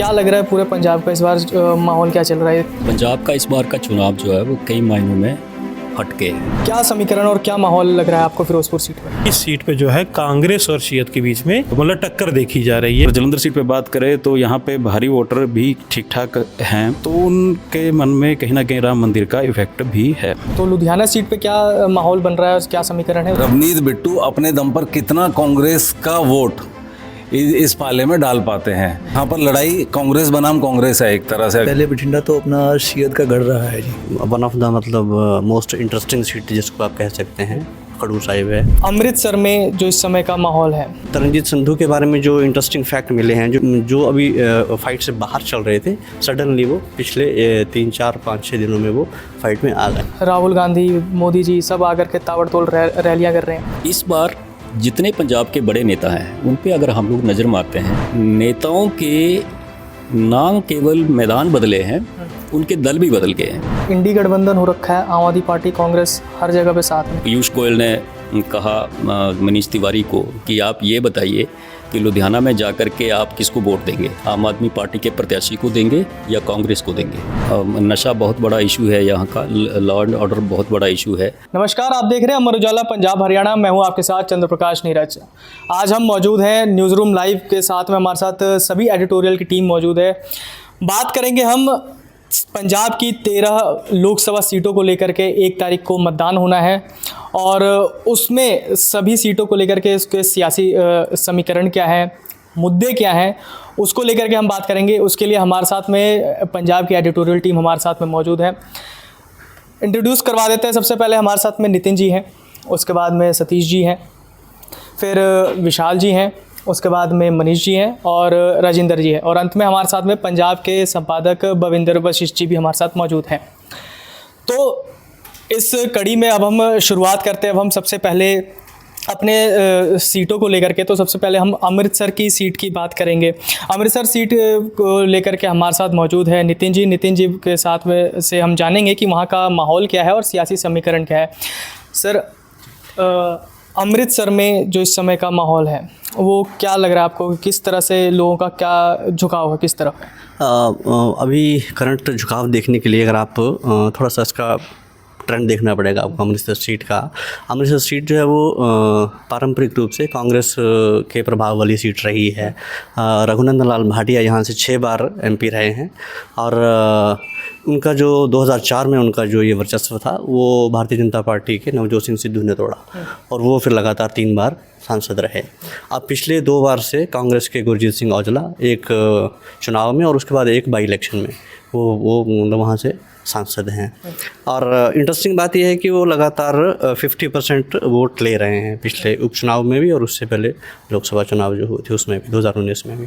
क्या लग रहा है पूरे पंजाब का इस बार माहौल क्या चल रहा है? पंजाब का इस बार का चुनाव जो है वो कई मायनों में हटके है। क्या समीकरण और क्या माहौल लग रहा है आपको फिरोजपुर सीट पर? इस सीट पे जो है कांग्रेस और शियत के बीच में मतलब टक्कर देखी जा रही है। जलंधर सीट पे बात करें तो यहाँ पे भारी वोटर भी ठीक ठाक हैं, तो उनके मन में कहीं ना कहीं राम मंदिर का इफेक्ट भी है। तो लुधियाना सीट पे क्या माहौल बन रहा है और क्या समीकरण है? रवनीत बिट्टू अपने दम पर कितना कांग्रेस का वोट इस पाले में डाल पाते हैं। यहाँ पर लड़ाई कांग्रेस बनाम कांग्रेस है एक तरह से। पहले बठिंडा तो अपना शियत का गढ़ रहा है जी। वन ऑफ द मतलब मोस्ट इंटरेस्टिंग सीट जिसको आप कह सकते हैं खडूर साहिब है। अमृतसर में जो इस समय का माहौल है, तरनजीत संधू के बारे में जो इंटरेस्टिंग फैक्ट मिले हैं, जो अभी फाइट से बाहर चल रहे थे, सडनली वो पिछले 3, 4, 5, 6 दिनों में वो फाइट में आ गए। राहुल गांधी, मोदी जी सब आकर के ताबड़तोड़ रैलियां कर रहे हैं। इस बार जितने पंजाब के बड़े नेता हैं उन पे अगर हम लोग नज़र मारते हैं, नेताओं के नाम केवल मैदान बदले हैं, उनके दल भी बदल गए हैं। इंडी गठबंधन हो रखा है, आम आदमी पार्टी कांग्रेस हर जगह पे साथ में। पीयूष गोयल ने कहा मनीष तिवारी को कि आप ये बताइए कि लुधियाना में जाकर के आप किसको वोट देंगे, आम आदमी पार्टी के प्रत्याशी को देंगे या कांग्रेस को देंगे। नशा बहुत बड़ा इशू है यहाँ का, लॉ एंड ऑर्डर बहुत बड़ा इशू है। नमस्कार, आप देख रहे हैं अमर उजाला पंजाब हरियाणा। मैं हूं आपके साथ चंद्र प्रकाश नीरज। आज हम मौजूद हैं न्यूज़ रूम लाइव के साथ में, हमारे साथ सभी एडिटोरियल की टीम मौजूद है। बात करेंगे हम पंजाब की 13 लोकसभा सीटों को लेकर के। 1 तारीख को मतदान होना है और उसमें सभी सीटों को लेकर के इसके सियासी समीकरण क्या है, मुद्दे क्या हैं, उसको लेकर के हम बात करेंगे। उसके लिए हमारे साथ में पंजाब की एडिटोरियल टीम हमारे साथ में मौजूद है। इंट्रोड्यूस करवा देते हैं। सबसे पहले हमारे साथ में नितिन जी हैं, उसके बाद में सतीश जी हैं, फिर विशाल जी हैं, उसके बाद में मनीष जी हैं और राजेंद्र जी हैं, और अंत में हमारे साथ में पंजाब के संपादक भविंदर वशिष्ठ जी भी हमारे साथ मौजूद हैं। तो इस कड़ी में अब हम शुरुआत करते हैं। अब हम सबसे पहले अपने सीटों को लेकर के, तो सबसे पहले हम अमृतसर की सीट की बात करेंगे। अमृतसर सीट को लेकर के हमारे साथ मौजूद है नितिन जी। नितिन जी के साथ में से हम जानेंगे कि वहाँ का माहौल क्या है और सियासी समीकरण क्या है। सर, अमृतसर में जो इस समय का माहौल है वो क्या लग रहा है आपको? किस तरह से लोगों का क्या झुकाव है, किस तरफ? अभी करंट झुकाव देखने के लिए अगर आप थोड़ा सा इसका ट्रेंड देखना पड़ेगा आपको अमृतसर सीट का। अमृतसर सीट जो है वो पारंपरिक रूप से कांग्रेस के प्रभाव वाली सीट रही है। रघुनंदन लाल भाटिया यहाँ से 6 बार MP रहे हैं और उनका जो 2004 में उनका जो ये वर्चस्व था वो भारतीय जनता पार्टी के नवजोत सिंह सिद्धू ने तोड़ा और वो फिर लगातार 3 बार सांसद रहे। अब पिछले 2 बार से कांग्रेस के गुरजीत सिंह औजला एक चुनाव में और उसके बाद एक बाई इलेक्शन में वो मतलब वहाँ से सांसद हैं। और इंटरेस्टिंग बात यह है कि वो लगातार 50% वोट ले रहे हैं, पिछले उपचुनाव में भी और उससे पहले लोकसभा चुनाव जो हुए थे उसमें भी, 2019 में भी।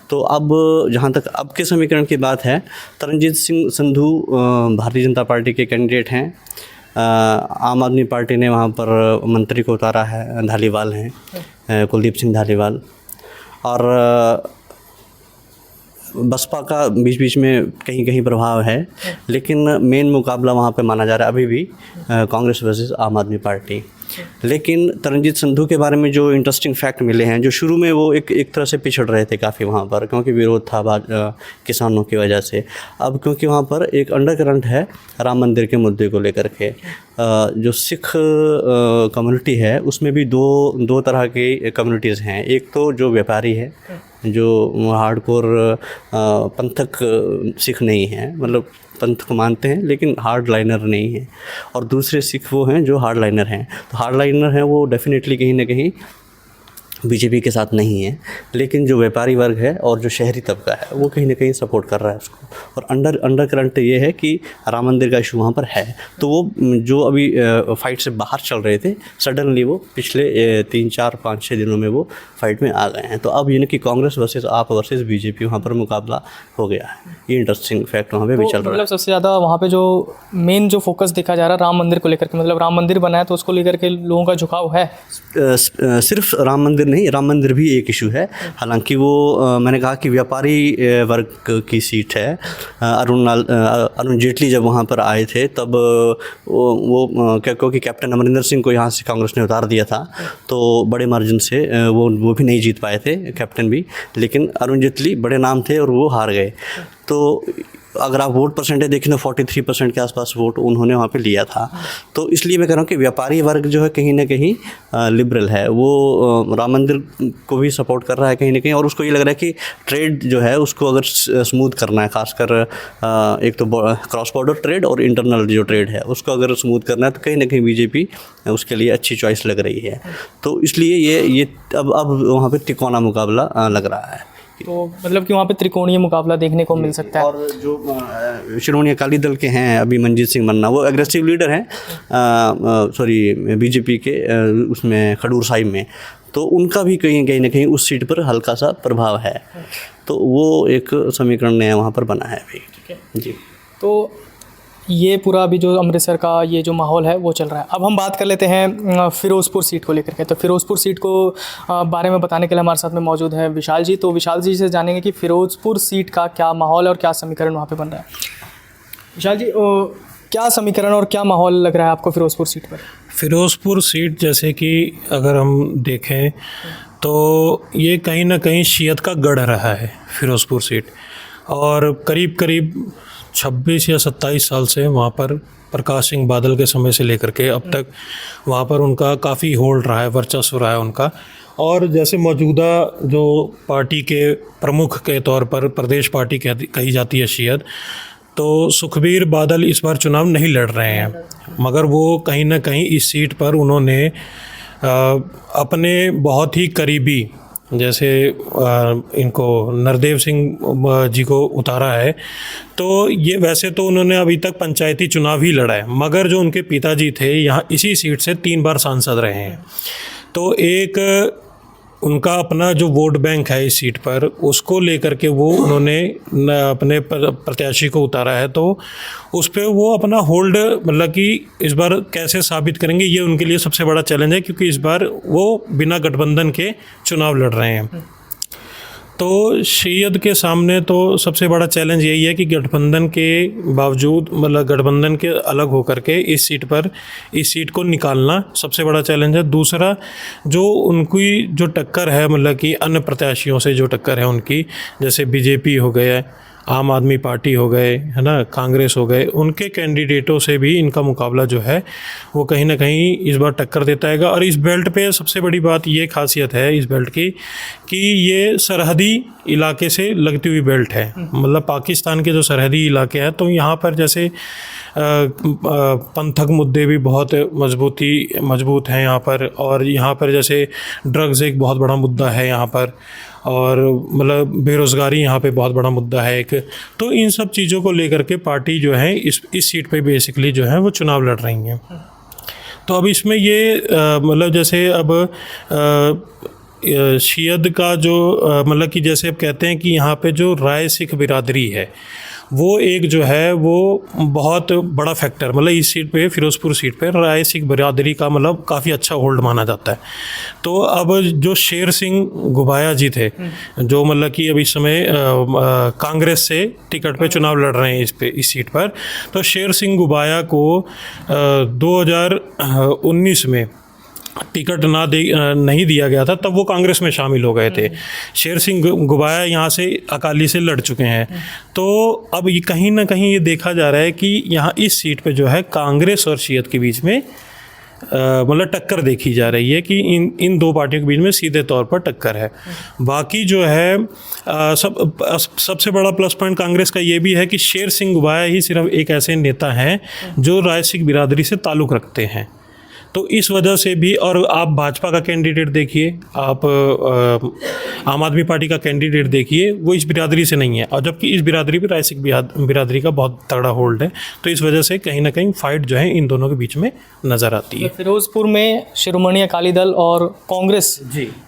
तो अब जहाँ तक अब के समीकरण की बात है, तरनजीत सिंह संधू भारतीय जनता पार्टी के कैंडिडेट हैं। आम आदमी पार्टी ने वहाँ पर मंत्री को उतारा है, धालीवाल हैं, कुलदीप सिंह धालीवाल। और बसपा का बीच बीच में कहीं कहीं प्रभाव है, लेकिन मेन मुकाबला वहाँ पे माना जा रहा है अभी भी कांग्रेस वर्सेस आम आदमी पार्टी। लेकिन तरनजीत संधू के बारे में जो इंटरेस्टिंग फैक्ट मिले हैं, जो शुरू में वो एक तरह से पिछड़ रहे थे काफ़ी वहाँ पर, क्योंकि विरोध था किसानों की वजह से। अब क्योंकि वहाँ पर एक अंडर करंट है राम मंदिर के मुद्दे को लेकर के, जो सिख कम्युनिटी है उसमें भी दो तरह की कम्युनिटीज़ हैं। एक तो जो व्यापारी है, जो हार्डकोर पंथक सिख नहीं है, मतलब पंथ को मानते हैं लेकिन हार्ड लाइनर नहीं है, और दूसरे सिख वो हैं जो हार्ड लाइनर हैं। तो हार्ड लाइनर हैं वो डेफिनेटली कहीं ना कहीं बीजेपी के साथ नहीं है, लेकिन जो व्यापारी वर्ग है और जो शहरी तबका है वो कहीं ना कहीं सपोर्ट कर रहा है उसको। और अंडर करंट ये है कि राम मंदिर का इशू वहाँ पर है, तो वो जो अभी फाइट से बाहर चल रहे थे, सडनली वो पिछले 3, 4, 5, 6 दिनों में वो फाइट में आ गए हैं। तो अब यानी कि कांग्रेस वर्सेस आप वर्सेस बीजेपी वहाँ पर मुकाबला हो गया है। ये इंटरेस्टिंग फैक्ट वहाँ पर भी चल रहा है। मतलब सबसे ज़्यादा वहाँ पर जो मेन जो फोकस देखा जा रहा है राम मंदिर को लेकर के, मतलब राम मंदिर बना है तो उसको लेकर के लोगों का झुकाव है। सिर्फ राम मंदिर नहीं, राम मंदिर भी एक इशू है। हालांकि वो मैंने कहा कि व्यापारी वर्ग की सीट है। अरुण जेटली जब वहाँ पर आए थे तब वो क्योंकि कैप्टन अमरिंदर सिंह को यहाँ से कांग्रेस ने उतार दिया था, तो बड़े मार्जिन से वो भी नहीं जीत पाए थे कैप्टन भी, लेकिन अरुण जेटली बड़े नाम थे और वो हार गए। तो अगर आप वोट परसेंटेज देखें तो 43% के आसपास वोट उन्होंने वहाँ पे लिया था। तो इसलिए मैं कह रहा हूँ कि व्यापारी वर्ग जो है कहीं ना कहीं लिबरल है, वो राम मंदिर को भी सपोर्ट कर रहा है कहीं ना कहीं, और उसको ये लग रहा है कि ट्रेड जो है उसको अगर स्मूथ करना है, खासकर एक तो क्रॉस बॉर्डर ट्रेड और इंटरनल जो ट्रेड है उसको अगर स्मूथ करना है तो कहीं ना कहीं बीजेपी उसके लिए अच्छी चॉइस लग रही है। तो इसलिए ये अब वहाँ पर तिकोना मुकाबला लग रहा है। तो मतलब कि वहाँ पे त्रिकोणीय मुकाबला देखने को मिल सकता है। और जो श्रोमणी अकाली दल के हैं अभी मनजीत सिंह मन्ना, वो एग्रेसिव लीडर हैं बीजेपी के उसमें खडूर साहिब में, तो उनका भी कहीं ना कहीं उस सीट पर हल्का सा प्रभाव है। तो वो एक समीकरण नया वहाँ पर बना है अभी जी। तो ये पूरा अभी जो अमृतसर का ये जो माहौल है वो चल रहा है। अब हम बात कर लेते हैं फ़िरोज़पुर सीट को लेकर के। तो फ़िरोज़पुर सीट को बारे में बताने के लिए हमारे साथ में मौजूद है विशाल जी। तो विशाल जी से जानेंगे कि फ़िरोज़पुर सीट का क्या माहौल है और क्या समीकरण वहाँ पे बन रहा है। विशाल जी, क्या समीकरण और क्या माहौल लग रहा है आपको फ़िरोज़पुर सीट पर? फ़िरोज़पुर सीट जैसे कि अगर हम देखें तो ये कहीं ना कहीं शियत का गढ़ रहा है फ़िरोज़पुर सीट, और करीब करीब 26 या 27 साल से वहाँ पर प्रकाश सिंह बादल के समय से लेकर के अब तक वहाँ पर उनका काफ़ी होल्ड रहा है, वर्चस्व रहा है उनका। और जैसे मौजूदा जो पार्टी के प्रमुख के तौर पर प्रदेश पार्टी कही जाती है शियत, तो सुखबीर बादल इस बार चुनाव नहीं लड़ रहे हैं, मगर वो कहीं ना कहीं इस सीट पर उन्होंने अपने बहुत ही करीबी जैसे इनको नरदेव सिंह जी को उतारा है। तो ये वैसे तो उन्होंने अभी तक पंचायती चुनाव ही लड़ा है, मगर जो उनके पिताजी थे यहाँ इसी सीट से 3 बार सांसद रहे हैं, तो एक उनका अपना जो वोट बैंक है इस सीट पर उसको लेकर के वो उन्होंने अपने प्रत्याशी को उतारा है। तो उस पर वो अपना होल्ड मतलब कि इस बार कैसे साबित करेंगे, ये उनके लिए सबसे बड़ा चैलेंज है, क्योंकि इस बार वो बिना गठबंधन के चुनाव लड़ रहे हैं। तो शियत के सामने तो सबसे बड़ा चैलेंज यही है कि गठबंधन के बावजूद मतलब गठबंधन के अलग होकर के इस सीट को निकालना सबसे बड़ा चैलेंज है। दूसरा जो उनकी जो टक्कर है मतलब कि अन्य प्रत्याशियों से जो टक्कर है उनकी, जैसे बीजेपी हो गया, आम आदमी पार्टी हो गए, है ना, कांग्रेस हो गए, उनके कैंडिडेटों से भी इनका मुकाबला जो है वो कहीं ना कहीं इस बार टक्कर देता है। और इस बेल्ट पे सबसे बड़ी बात ये खासियत है इस बेल्ट की कि ये सरहदी इलाके से लगती हुई बेल्ट है, मतलब पाकिस्तान के जो सरहदी इलाके हैं, तो यहाँ पर जैसे पंथक मुद्दे भी बहुत मजबूत हैं यहाँ पर, और यहाँ पर जैसे ड्रग्स एक बहुत बड़ा मुद्दा है यहाँ पर, और मतलब बेरोज़गारी यहाँ पे बहुत बड़ा मुद्दा है एक। तो इन सब चीज़ों को लेकर के पार्टी जो है इस सीट पे बेसिकली जो है वो चुनाव लड़ रही हैं। तो अब इसमें ये मतलब जैसे अब शियत का जो मतलब कि जैसे अब कहते हैं कि यहाँ पे जो राय सिख बिरादरी है वो एक जो है वो बहुत बड़ा फैक्टर, मतलब इस सीट पे फ़िरोज़पुर सीट पे राय सिख बिरादरी का मतलब काफ़ी अच्छा होल्ड माना जाता है। तो अब जो शेर सिंह गुबाया जी थे, जो मतलब कि अब इस समय कांग्रेस से टिकट पे चुनाव लड़ रहे हैं इस सीट पर, तो शेर सिंह गुबाया को 2019 में टिकट नहीं दिया गया था, तब वो कांग्रेस में शामिल हो गए थे। शेर सिंह गुबाया यहाँ से अकाली से लड़ चुके हैं। तो अब ये कहीं ना कहीं ये देखा जा रहा है कि यहाँ इस सीट पे जो है कांग्रेस और शियत के बीच में मतलब टक्कर देखी जा रही है कि इन दो पार्टियों के बीच में सीधे तौर पर टक्कर है। बाकी जो है सबसे बड़ा प्लस पॉइंट कांग्रेस का ये भी है कि शेर सिंह गुबाया ही सिर्फ एक ऐसे नेता हैं जो राय सिख बिरादरी से ताल्लुक़ रखते हैं। तो इस वजह से भी, और आप भाजपा का कैंडिडेट देखिए, आप आम आदमी पार्टी का कैंडिडेट देखिए, वो इस बिरादरी से नहीं है, और जबकि इस बिरादरी पर राय सिख बिरादरी का बहुत तगड़ा होल्ड है। तो इस वजह से कहीं ना कहीं फाइट जो है इन दोनों के बीच में नज़र आती है। फिरोज़पुर में शिरोमणि अकाली दल और कांग्रेस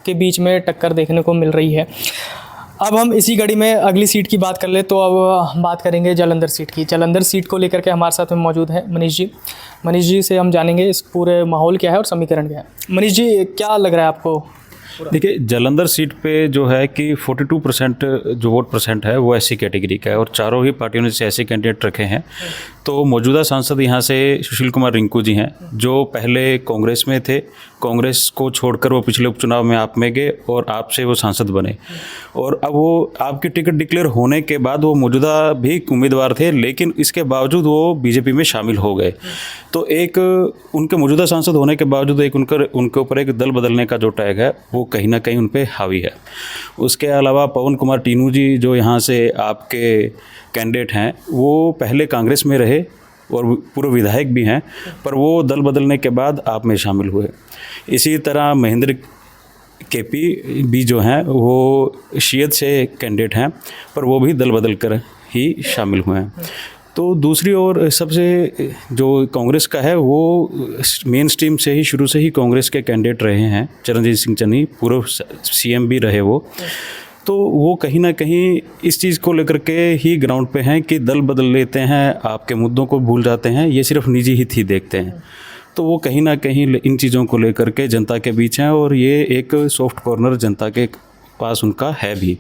के बीच में टक्कर देखने को मिल रही है। अब हम इसी कड़ी में अगली सीट की बात कर ले, तो अब हम बात करेंगे जालंधर सीट की। जालंधर सीट को लेकर के हमारे साथ में मौजूद है मनीष जी। मनीष जी से हम जानेंगे इस पूरे माहौल क्या है और समीकरण क्या है। मनीष जी, क्या लग रहा है आपको देखिए जालंधर सीट पे जो है कि 42% जो वोट परसेंट है वो एससी कैटेगरी का है और चारों ही पार्टियों ने ऐसे कैंडिडेट रखे हैं। तो मौजूदा सांसद यहाँ से सुशील कुमार रिंकू जी हैं, जो पहले कांग्रेस में थे, कांग्रेस को छोड़कर वो पिछले उपचुनाव में आप में गए और आपसे वो सांसद बने और अब वो आपकी टिकट डिक्लेयर होने के बाद वो मौजूदा भी उम्मीदवार थे, लेकिन इसके बावजूद वो बीजेपी में शामिल हो गए। तो एक उनके मौजूदा सांसद होने के बावजूद एक उनके ऊपर एक दल बदलने का जो टैग है वो कहीं ना कहीं उन पर हावी है। उसके अलावा पवन कुमार टीनू जी जो यहाँ से आपके कैंडिडेट हैं, वो पहले कांग्रेस में रहे और पूर्व विधायक भी हैं, पर वो दल बदलने के बाद आप में शामिल हुए। इसी तरह महेंद्र केपी भी जो हैं वो शियत से कैंडिडेट हैं, पर वो भी दल बदल कर ही शामिल हुए हैं। तो दूसरी ओर सबसे जो कांग्रेस का है वो मेन स्ट्रीम से ही शुरू से ही कांग्रेस के कैंडिडेट रहे हैं। चरणजीत सिंह चन्नी पूर्व सीएम भी रहे वो, तो वो कहीं ना कहीं इस चीज़ को लेकर के ही ग्राउंड पे हैं कि दल बदल लेते हैं, आपके मुद्दों को भूल जाते हैं, ये सिर्फ निजी हित ही देखते हैं। तो वो कहीं ना कहीं इन चीज़ों को लेकर के जनता के बीच हैं और ये एक सॉफ्ट कॉर्नर जनता के पास उनका है भी।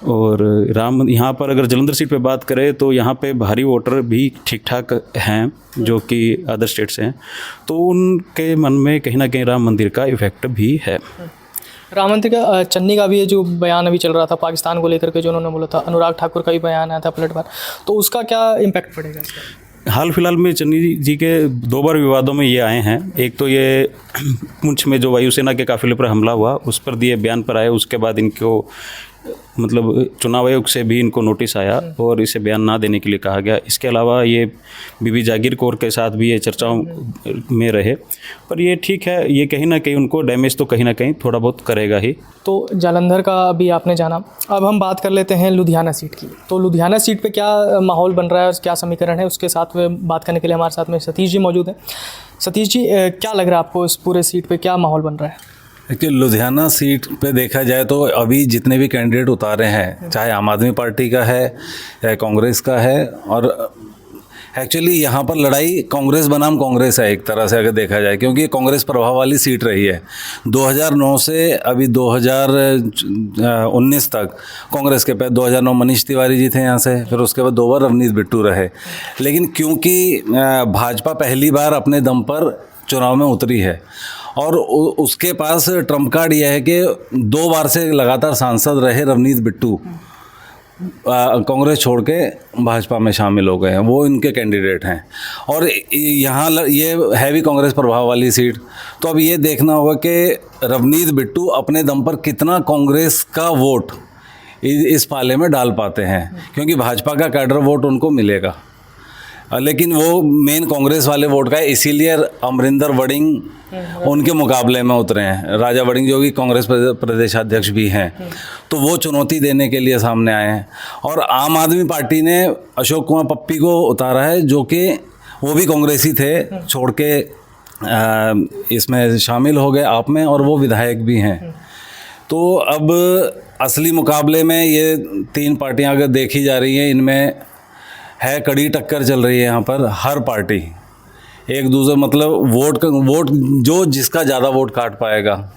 और यहाँ पर अगर जालंधर सीट पे बात करें तो यहाँ पे भारी वोटर भी ठीक ठाक हैं जो कि अदर स्टेट से हैं, तो उनके मन में कहीं ना कहीं राम मंदिर का इफेक्ट भी है। राम मंदिर का चन्नी का भी ये जो बयान अभी चल रहा था पाकिस्तान को लेकर के, जो उन्होंने बोला था, अनुराग ठाकुर का भी बयान आया था पलटवार, तो उसका क्या इम्पैक्ट पड़ेगा इसका? हाल फिलहाल में चन्नी जी के 2 बार विवादों में ये आए हैं। एक तो ये पुंछ में जो वायुसेना के काफिले पर हमला हुआ उस पर दिए बयान पर आए, उसके बाद इनको मतलब चुनाव आयोग से भी इनको नोटिस आया और इसे बयान ना देने के लिए कहा गया। इसके अलावा ये बीबी जागीर कौर के साथ भी ये चर्चाओं में रहे, पर ये ठीक है, ये कहीं ना कहीं उनको डैमेज तो कहीं ना कहीं थोड़ा बहुत करेगा ही। तो जालंधर का अभी आपने जाना, अब हम बात कर लेते हैं लुधियाना सीट की। तो लुधियाना सीट पे क्या माहौल बन रहा है, क्या समीकरण है, उसके साथ में बात करने के लिए हमारे साथ में सतीश जी मौजूद हैं। सतीश जी, क्या लग रहा है आपको इस पूरे सीट पे क्या माहौल बन रहा है? एक्चुअली लुधियाना सीट पे देखा जाए तो अभी जितने भी कैंडिडेट उतारे हैं, चाहे आम आदमी पार्टी का है चाहे कांग्रेस का है, और एक्चुअली यहाँ पर लड़ाई कांग्रेस बनाम कांग्रेस है एक तरह से अगर देखा जाए, क्योंकि ये कांग्रेस प्रभाव वाली सीट रही है 2009 से अभी 2019 तक कांग्रेस के पहले 2009 मनीष तिवारी जी थे यहाँ से, फिर उसके बाद 2 बार रवनीत बिट्टू रहे। लेकिन क्योंकि भाजपा पहली बार अपने दम पर चुनाव में उतरी है और उसके पास ट्रम्प कार्ड यह है कि 2 बार से लगातार सांसद रहे रवनीत बिट्टू, कांग्रेस छोड़ के भाजपा में शामिल हो गए हैं, वो इनके कैंडिडेट हैं। और यहाँ ये है भी कांग्रेस प्रभाव वाली सीट, तो अब ये देखना होगा कि रवनीत बिट्टू अपने दम पर कितना कांग्रेस का वोट इस पाले में डाल पाते हैं, क्योंकि भाजपा का कैडर वोट उनको मिलेगा, लेकिन वो मेन कांग्रेस वाले वोट का है, इसीलिए अमरिंदर वड़िंग उनके मुकाबले में उतरे हैं। राजा वड़िंग जो कि कांग्रेस प्रदेशाध्यक्ष भी हैं, तो वो चुनौती देने के लिए सामने आए हैं। और आम आदमी पार्टी ने अशोक कुमार पप्पी को उतारा है, जो कि वो भी कांग्रेसी थे, छोड़ के इसमें शामिल हो गए आप में, और वो विधायक भी हैं। तो अब असली मुकाबले में ये 3 पार्टियां अगर देखी जा रही हैं, इनमें है कड़ी टक्कर चल रही है। यहाँ पर हर पार्टी एक दूसरे मतलब वोट जो जिसका ज़्यादा वोट काट पाएगा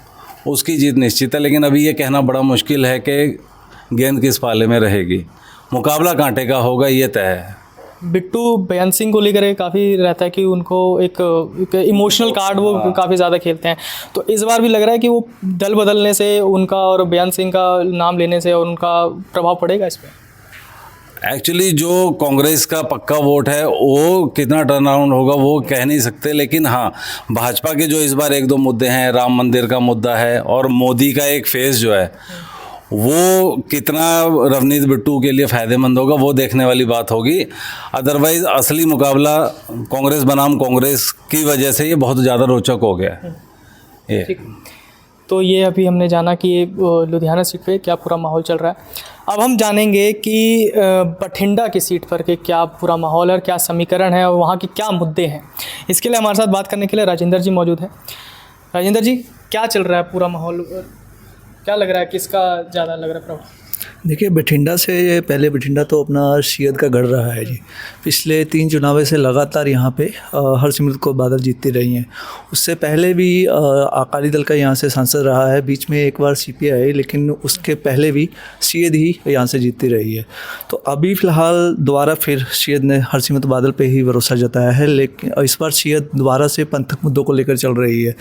उसकी जीत निश्चित है। लेकिन अभी ये कहना बड़ा मुश्किल है कि गेंद किस पाले में रहेगी, मुकाबला कांटे का होगा, ये तय है। बिट्टू बेअंत सिंह को लेकर काफ़ी रहता है कि उनको एक इमोशनल कार्ड वो काफ़ी ज़्यादा खेलते हैं, तो इस बार भी लग रहा है कि वो दल बदलने से उनका और बेअंत सिंह का नाम लेने से और उनका प्रभाव पड़ेगा इस पर। एक्चुअली जो कांग्रेस का पक्का वोट है वो कितना टर्न अराउंड होगा वो कह नहीं सकते, लेकिन हाँ भाजपा के जो इस बार 1-2 मुद्दे हैं, राम मंदिर का मुद्दा है और मोदी का एक फेस जो है, वो कितना रवनीत बिट्टू के लिए फ़ायदेमंद होगा वो देखने वाली बात होगी। अदरवाइज़ असली मुकाबला कांग्रेस बनाम कांग्रेस की वजह से ये बहुत ज़्यादा रोचक हो गया ये। तो ये अभी हमने जाना कि लुधियाना सीट पे क्या पूरा माहौल चल रहा है। अब हम जानेंगे कि बठिंडा की सीट पर के क्या पूरा माहौल है और क्या समीकरण है और वहाँ के क्या मुद्दे हैं। इसके लिए हमारे साथ बात करने के लिए राजेंद्र जी मौजूद हैं। राजेंद्र जी, क्या चल रहा है पूरा माहौल, क्या लग रहा है, किसका ज़्यादा लग रहा है प्रभाव? देखिए, बठिंडा से पहले बठिंडा तो अपना शियत का गढ़ रहा है जी। पिछले 3 चुनाव से लगातार यहाँ पे हरसिमरत कौर बादल जीतती रही हैं। उससे पहले भी अकाली दल का यहाँ से सांसद रहा है, बीच में एक बार CPI, लेकिन उसके पहले भी शियत ही यहाँ से जीतती रही है। तो अभी फ़िलहाल दोबारा फिर शियत ने हरसिमरत बादल पे ही भरोसा जताया है, लेकिन इस बार शियत दोबारा से पंथक मुद्दों को लेकर चल रही है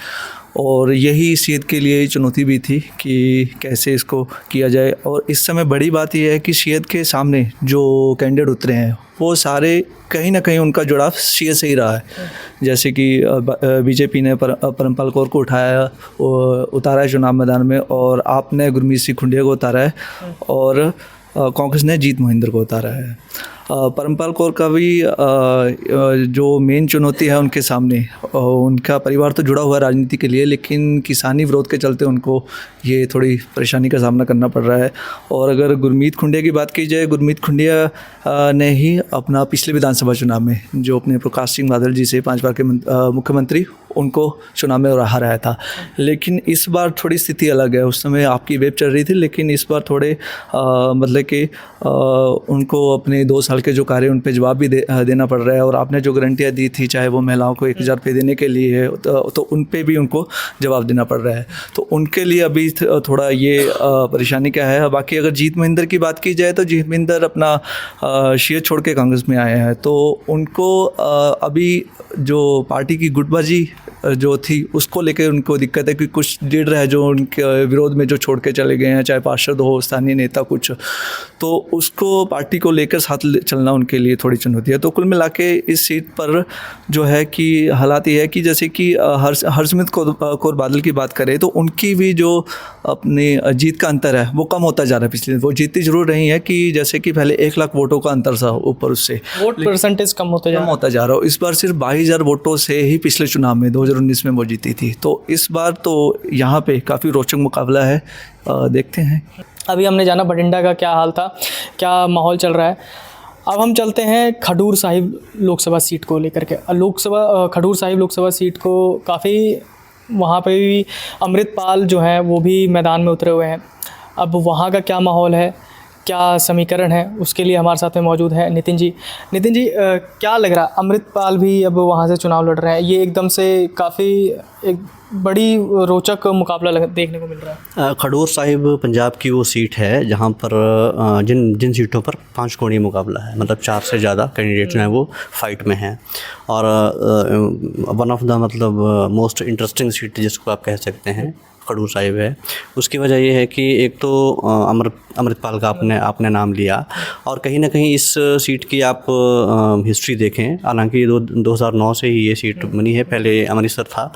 और यही शियत के लिए चुनौती भी थी कि कैसे इसको किया जाए। और इस समय बड़ी बात यह है कि शियत के सामने जो कैंडिडेट उतरे हैं वो सारे कहीं ना कहीं उनका जुड़ाव शियत से ही रहा है। जैसे कि BJP ने परमपाल कौर को उतारा है चुनाव मैदान में, और आपने गुरमीत सिंह खुंडिया को उतारा है, और कांग्रेस ने जीत मोहिंदर को उतारा है। परमपाल कौर का भी जो मेन चुनौती है उनके सामने, उनका परिवार तो जुड़ा हुआ है राजनीति के लिए, लेकिन किसानी विरोध के चलते उनको ये थोड़ी परेशानी का सामना करना पड़ रहा है। और अगर गुरमीत खुंडिया की बात की जाए, गुरमीत खुंडिया ने ही अपना पिछले विधानसभा चुनाव में जो अपने प्रकाश सिंह बादल जी से 5 बार के मुख्यमंत्री, उनको चुनाव में हराया था। लेकिन इस बार थोड़ी स्थिति अलग है। उस समय आपकी वेब चल रही थी, लेकिन इस बार थोड़े मतलब कि उनको अपने 2 साल के जो कार्य उन पे जवाब भी देना पड़ रहा है। और आपने जो गारंटियाँ दी थी, चाहे वो महिलाओं को 1000 रुपये देने के लिए है, तो उन पे भी उनको जवाब देना पड़ रहा है। तो उनके लिए अभी थोड़ा ये परेशानी क्या है। बाकी अगर जीत मोहिंदर की बात की जाए तो जीत मोहिंदर अपना शियत छोड़ के कांग्रेस में आए हैं, तो उनको अभी जो पार्टी की गुटबाजी जो थी उसको लेकर उनको दिक्कत है कि कुछ लीडर है जो उनके विरोध में जो छोड़ के चले गए हैं, चाहे पार्षद हो, स्थानीय नेता कुछ, तो उसको पार्टी को लेकर साथ चलना उनके लिए थोड़ी चुनौती है। तो कुल मिला के इस सीट पर जो है कि हालात ये है कि जैसे कि हरसिमरत कौर बादल की बात करें तो उनकी भी जो अपनी जीत का अंतर है वो कम होता जा रहा है। पिछले वो जीतती जरूर रही है कि जैसे कि पहले 1 लाख वोटों का अंतर था ऊपर, उससे वोट परसेंटेज कम होता जा रहा है। इस बार सिर्फ 22,000 वोटों से ही पिछले चुनाव में 2019 में वो जीती थी। तो इस बार तो यहाँ पे काफ़ी रोचक मुकाबला है, देखते हैं। अभी हमने जाना बठिंडा का क्या हाल था, क्या माहौल चल रहा है। अब हम चलते हैं खडूर साहिब लोकसभा सीट को लेकर के। खडूर साहिब लोकसभा सीट को काफ़ी वहाँ पे भी अमृतपाल जो हैं वो भी मैदान में उतरे हुए हैं। अब वहाँ का क्या माहौल है, क्या समीकरण है, उसके लिए हमारे साथ में मौजूद है नितिन जी। क्या लग रहा है, अमृतपाल भी अब वहाँ से चुनाव लड़ रहे हैं, ये एकदम से काफ़ी एक बड़ी रोचक मुकाबला देखने को मिल रहा है। खडूर साहिब पंजाब की वो सीट है जहाँ पर जिन सीटों पर 5 कोणीय मुकाबला है, मतलब 4 से ज़्यादा कैंडिडेट जो हैं वो फाइट में हैं। और वन ऑफ द मतलब मोस्ट इंटरेस्टिंग सीट जिसको आप कह सकते हैं खडूर साहिब है। उसकी वजह ये है कि एक तो अमृतपाल का आपने नाम लिया, और कहीं ना कहीं इस सीट की आप हिस्ट्री देखें, हालांकि 2009 से ही ये सीट बनी है, पहले अमृतसर था।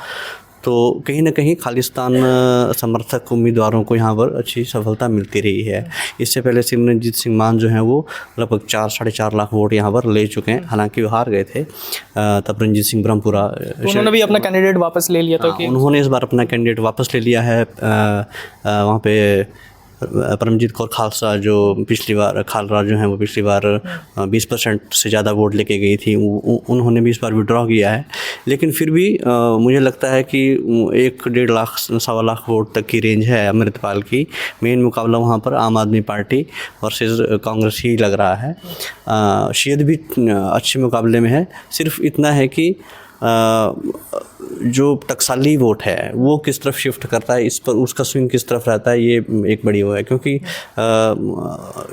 तो कहीं ना कहीं खालिस्तान समर्थक उम्मीदवारों को यहाँ पर अच्छी सफलता मिलती रही है। इससे पहले सिमरनजीत सिंह मान जो हैं वो लगभग 4-4.5 लाख वोट यहाँ पर ले चुके हैं, हालांकि वो हार गए थे तब रणजीत सिंह ब्रह्मपुरा। उन्होंने भी अपना कैंडिडेट वापस ले लिया था कि उन्होंने इस बार अपना कैंडिडेट वापस ले लिया है। वहाँ पे परमजीत कौर खालसा जो पिछली बार खालरा जो हैं वो पिछली बार 20% से ज़्यादा वोट लेके गई थी, उन्होंने भी इस बार विड्रॉ किया है। लेकिन फिर भी मुझे लगता है कि 1-1.5 लाख 1.25 लाख वोट तक की रेंज है अमृतपाल की। मेन मुकाबला वहाँ पर आम आदमी पार्टी वर्सेस कांग्रेस ही लग रहा है। शियत भी अच्छे मुकाबले में है, सिर्फ इतना है कि जो टकसाली वोट है वो किस तरफ शिफ्ट करता है, इस पर उसका स्विंग किस तरफ रहता है, ये एक बड़ी वो है। क्योंकि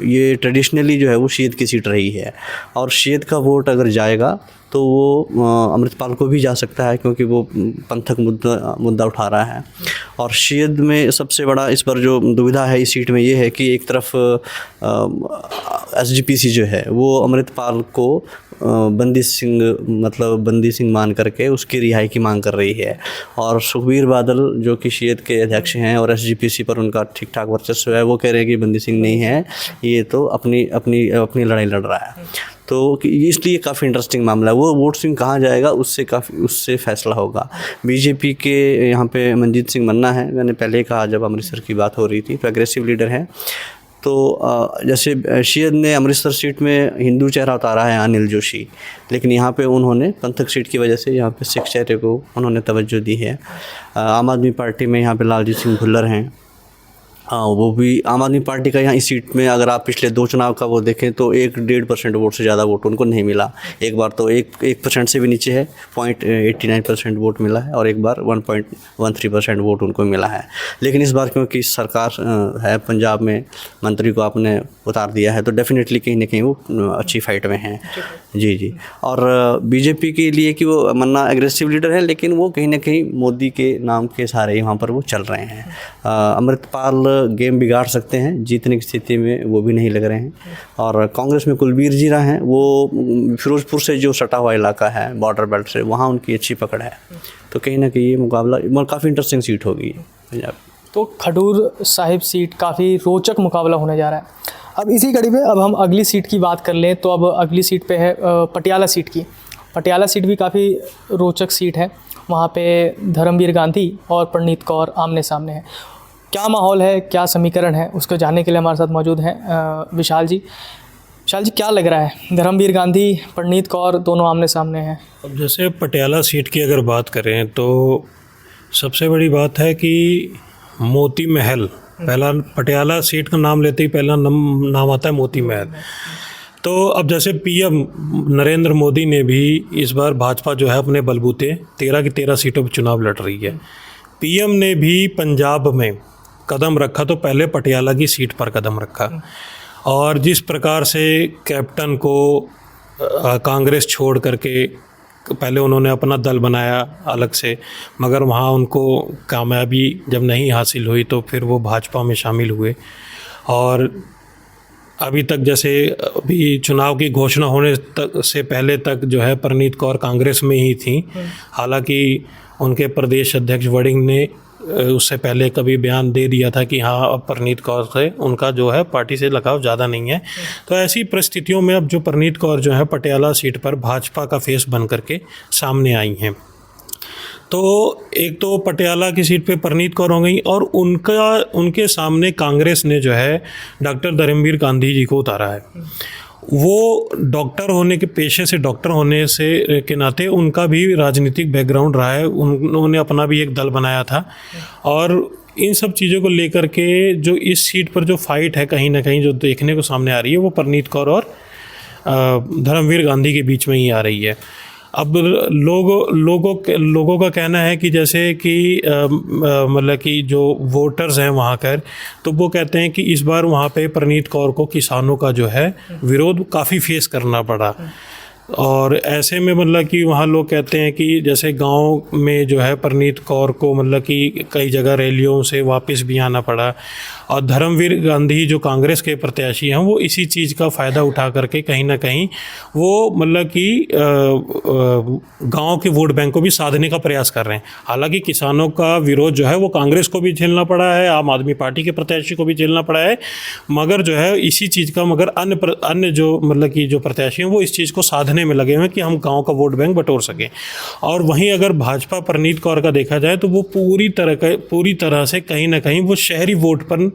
ये ट्रेडिशनली जो है वो शियत की सीट रही है, और शियत का वोट अगर जाएगा तो वो अमृतपाल को भी जा सकता है, क्योंकि वो पंथक मुद्दा उठा रहा है। और शियत में सबसे बड़ा इस पर जो दुविधा है इस सीट में ये है कि एक तरफ SGPC जो है वो अमृतपाल को बंदी सिंह मान करके उसकी रिहाई की मांग कर रही है, और सुखबीर बादल जो कि शियत के अध्यक्ष हैं और SGPC पर उनका ठीक ठाक वर्चस्व है, वो कह रहे हैं कि बंदी सिंह नहीं है, ये तो अपनी लड़ाई लड़ रहा है। तो इसलिए काफ़ी इंटरेस्टिंग मामला है। वो वोट स्विंग कहाँ जाएगा उससे फैसला होगा। बीजेपी के यहाँ पे मनजीत सिंह मन्ना है, मैंने पहले कहा जब अमृतसर की बात हो रही थी, तो एग्रेसिव लीडर हैं। तो जैसे शियत ने अमृतसर सीट में हिंदू चेहरा उतारा है अनिल जोशी, लेकिन यहाँ पे उन्होंने पंथक सीट की वजह से यहाँ पे सिख चेहरे को उन्होंने तवज्जो दी है। आम आदमी पार्टी में यहाँ पे लालजीत सिंह भुल्लर हैं, हाँ, वो भी आम आदमी पार्टी का यहाँ इस सीट में अगर आप पिछले 2 चुनाव का वो देखें तो 1-1.5% वोट से ज़्यादा वोट उनको नहीं मिला। एक बार तो 1% से भी नीचे है, 0.89% वोट मिला है, और एक बार 1.13% वोट उनको मिला है। लेकिन इस बार क्योंकि सरकार है पंजाब में, मंत्री को आपने उतार दिया है, तो डेफिनेटली कहीं ना कहीं वो अच्छी फाइट में हैं। जी। और बीजेपी के लिए कि वो मन्ना एग्रेसिव लीडर है, लेकिन वो कहीं ना कहीं मोदी के नाम के सहारे ही वहाँ पर वो चल रहे हैं। अमृतपाल गेम बिगाड़ सकते हैं, जीतने की स्थिति में वो भी नहीं लग रहे हैं। और कांग्रेस में कुलबीर जीरा हैं, वो फिरोजपुर से जो सटा हुआ इलाका है बॉर्डर बेल्ट से, वहाँ उनकी अच्छी पकड़ है। तो कहीं ना कहीं ये मुकाबला काफ़ी इंटरेस्टिंग सीट होगी पंजाब। तो खडूर साहिब सीट काफ़ी रोचक मुकाबला होने जा रहा है। अब इसी कड़ी में अब हम अगली सीट की बात कर लें तो अब अगली सीट पे है पटियाला सीट की। पटियाला सीट भी काफ़ी रोचक सीट है। वहाँ पे धर्मवीर गांधी और परनीत कौर आमने सामने हैं। क्या माहौल है, क्या समीकरण है, उसको जानने के लिए हमारे साथ मौजूद हैं विशाल जी। विशाल जी, क्या लग रहा है, धर्मवीर गांधी, परनीत कौर दोनों आमने सामने हैं? अब जैसे पटियाला सीट की अगर बात करें तो सबसे बड़ी बात है कि मोती महल, पहला पटियाला सीट का नाम लेते ही पहला नाम आता है मोती महल। तो अब जैसे पीएम नरेंद्र मोदी ने भी इस बार भाजपा जो है अपने बलबूते 13 की 13 सीटों पर चुनाव लड़ रही है। पीएम ने भी पंजाब में कदम रखा तो पहले पटियाला की सीट पर कदम रखा, और जिस प्रकार से कैप्टन को कांग्रेस छोड़ करके पहले उन्होंने अपना दल बनाया अलग से, मगर वहाँ उनको कामयाबी जब नहीं हासिल हुई तो फिर वो भाजपा में शामिल हुए। और अभी तक जैसे अभी चुनाव की घोषणा होने तक से पहले तक जो है परनीत कौर कांग्रेस में ही थी। हालांकि उनके प्रदेश अध्यक्ष वड़िंग ने उससे पहले कभी बयान दे दिया था कि हाँ, अब परनीत कौर से उनका जो है पार्टी से लगाव ज़्यादा नहीं है। तो ऐसी परिस्थितियों में अब जो परनीत कौर जो है पटियाला सीट पर भाजपा का फेस बन करके सामने आई हैं। तो एक तो पटियाला की सीट पे परनीत कौर हो गई, और उनके सामने कांग्रेस ने जो है डॉक्टर धर्मवीर गांधी जी को उतारा है। वो डॉक्टर होने के पेशे से, डॉक्टर होने से के नाते उनका भी राजनीतिक बैकग्राउंड रहा है। उन्होंने अपना भी एक दल बनाया था, और इन सब चीज़ों को लेकर के जो इस सीट पर जो फाइट है कहीं ना कहीं जो देखने को सामने आ रही है वो परनीत कौर और धर्मवीर गांधी के बीच में ही आ रही है। अब लोगों का कहना है कि जैसे कि मतलब कि जो वोटर्स हैं वहाँ कर, तो वो कहते हैं कि इस बार वहाँ पे परनीत कौर को किसानों का जो है विरोध काफ़ी फेस करना पड़ा। और ऐसे में मतलब कि वहाँ लोग कहते हैं कि जैसे गांव में जो है परनीत कौर को मतलब कि कई जगह रैलियों से वापस भी आना पड़ा, और धर्मवीर गांधी जो कांग्रेस के प्रत्याशी हैं वो इसी चीज़ का फ़ायदा उठा करके कहीं ना कहीं वो मतलब कि गांव के वोट बैंक को भी साधने का प्रयास कर रहे हैं। हालांकि किसानों का विरोध जो है वो कांग्रेस को भी झेलना पड़ा है, आम आदमी पार्टी के प्रत्याशी को भी झेलना पड़ा है, मगर जो है इसी चीज़ का मगर अन्य जो मतलब कि जो प्रत्याशी हैं वो इस चीज़ को साधने में लगे हुए हैं कि हम गाँव का वोट बैंक बटोर सकें। और वहीं अगर भाजपा परनीत कौर का देखा जाए तो वो पूरी तरह से कहीं ना कहीं वो शहरी वोट पर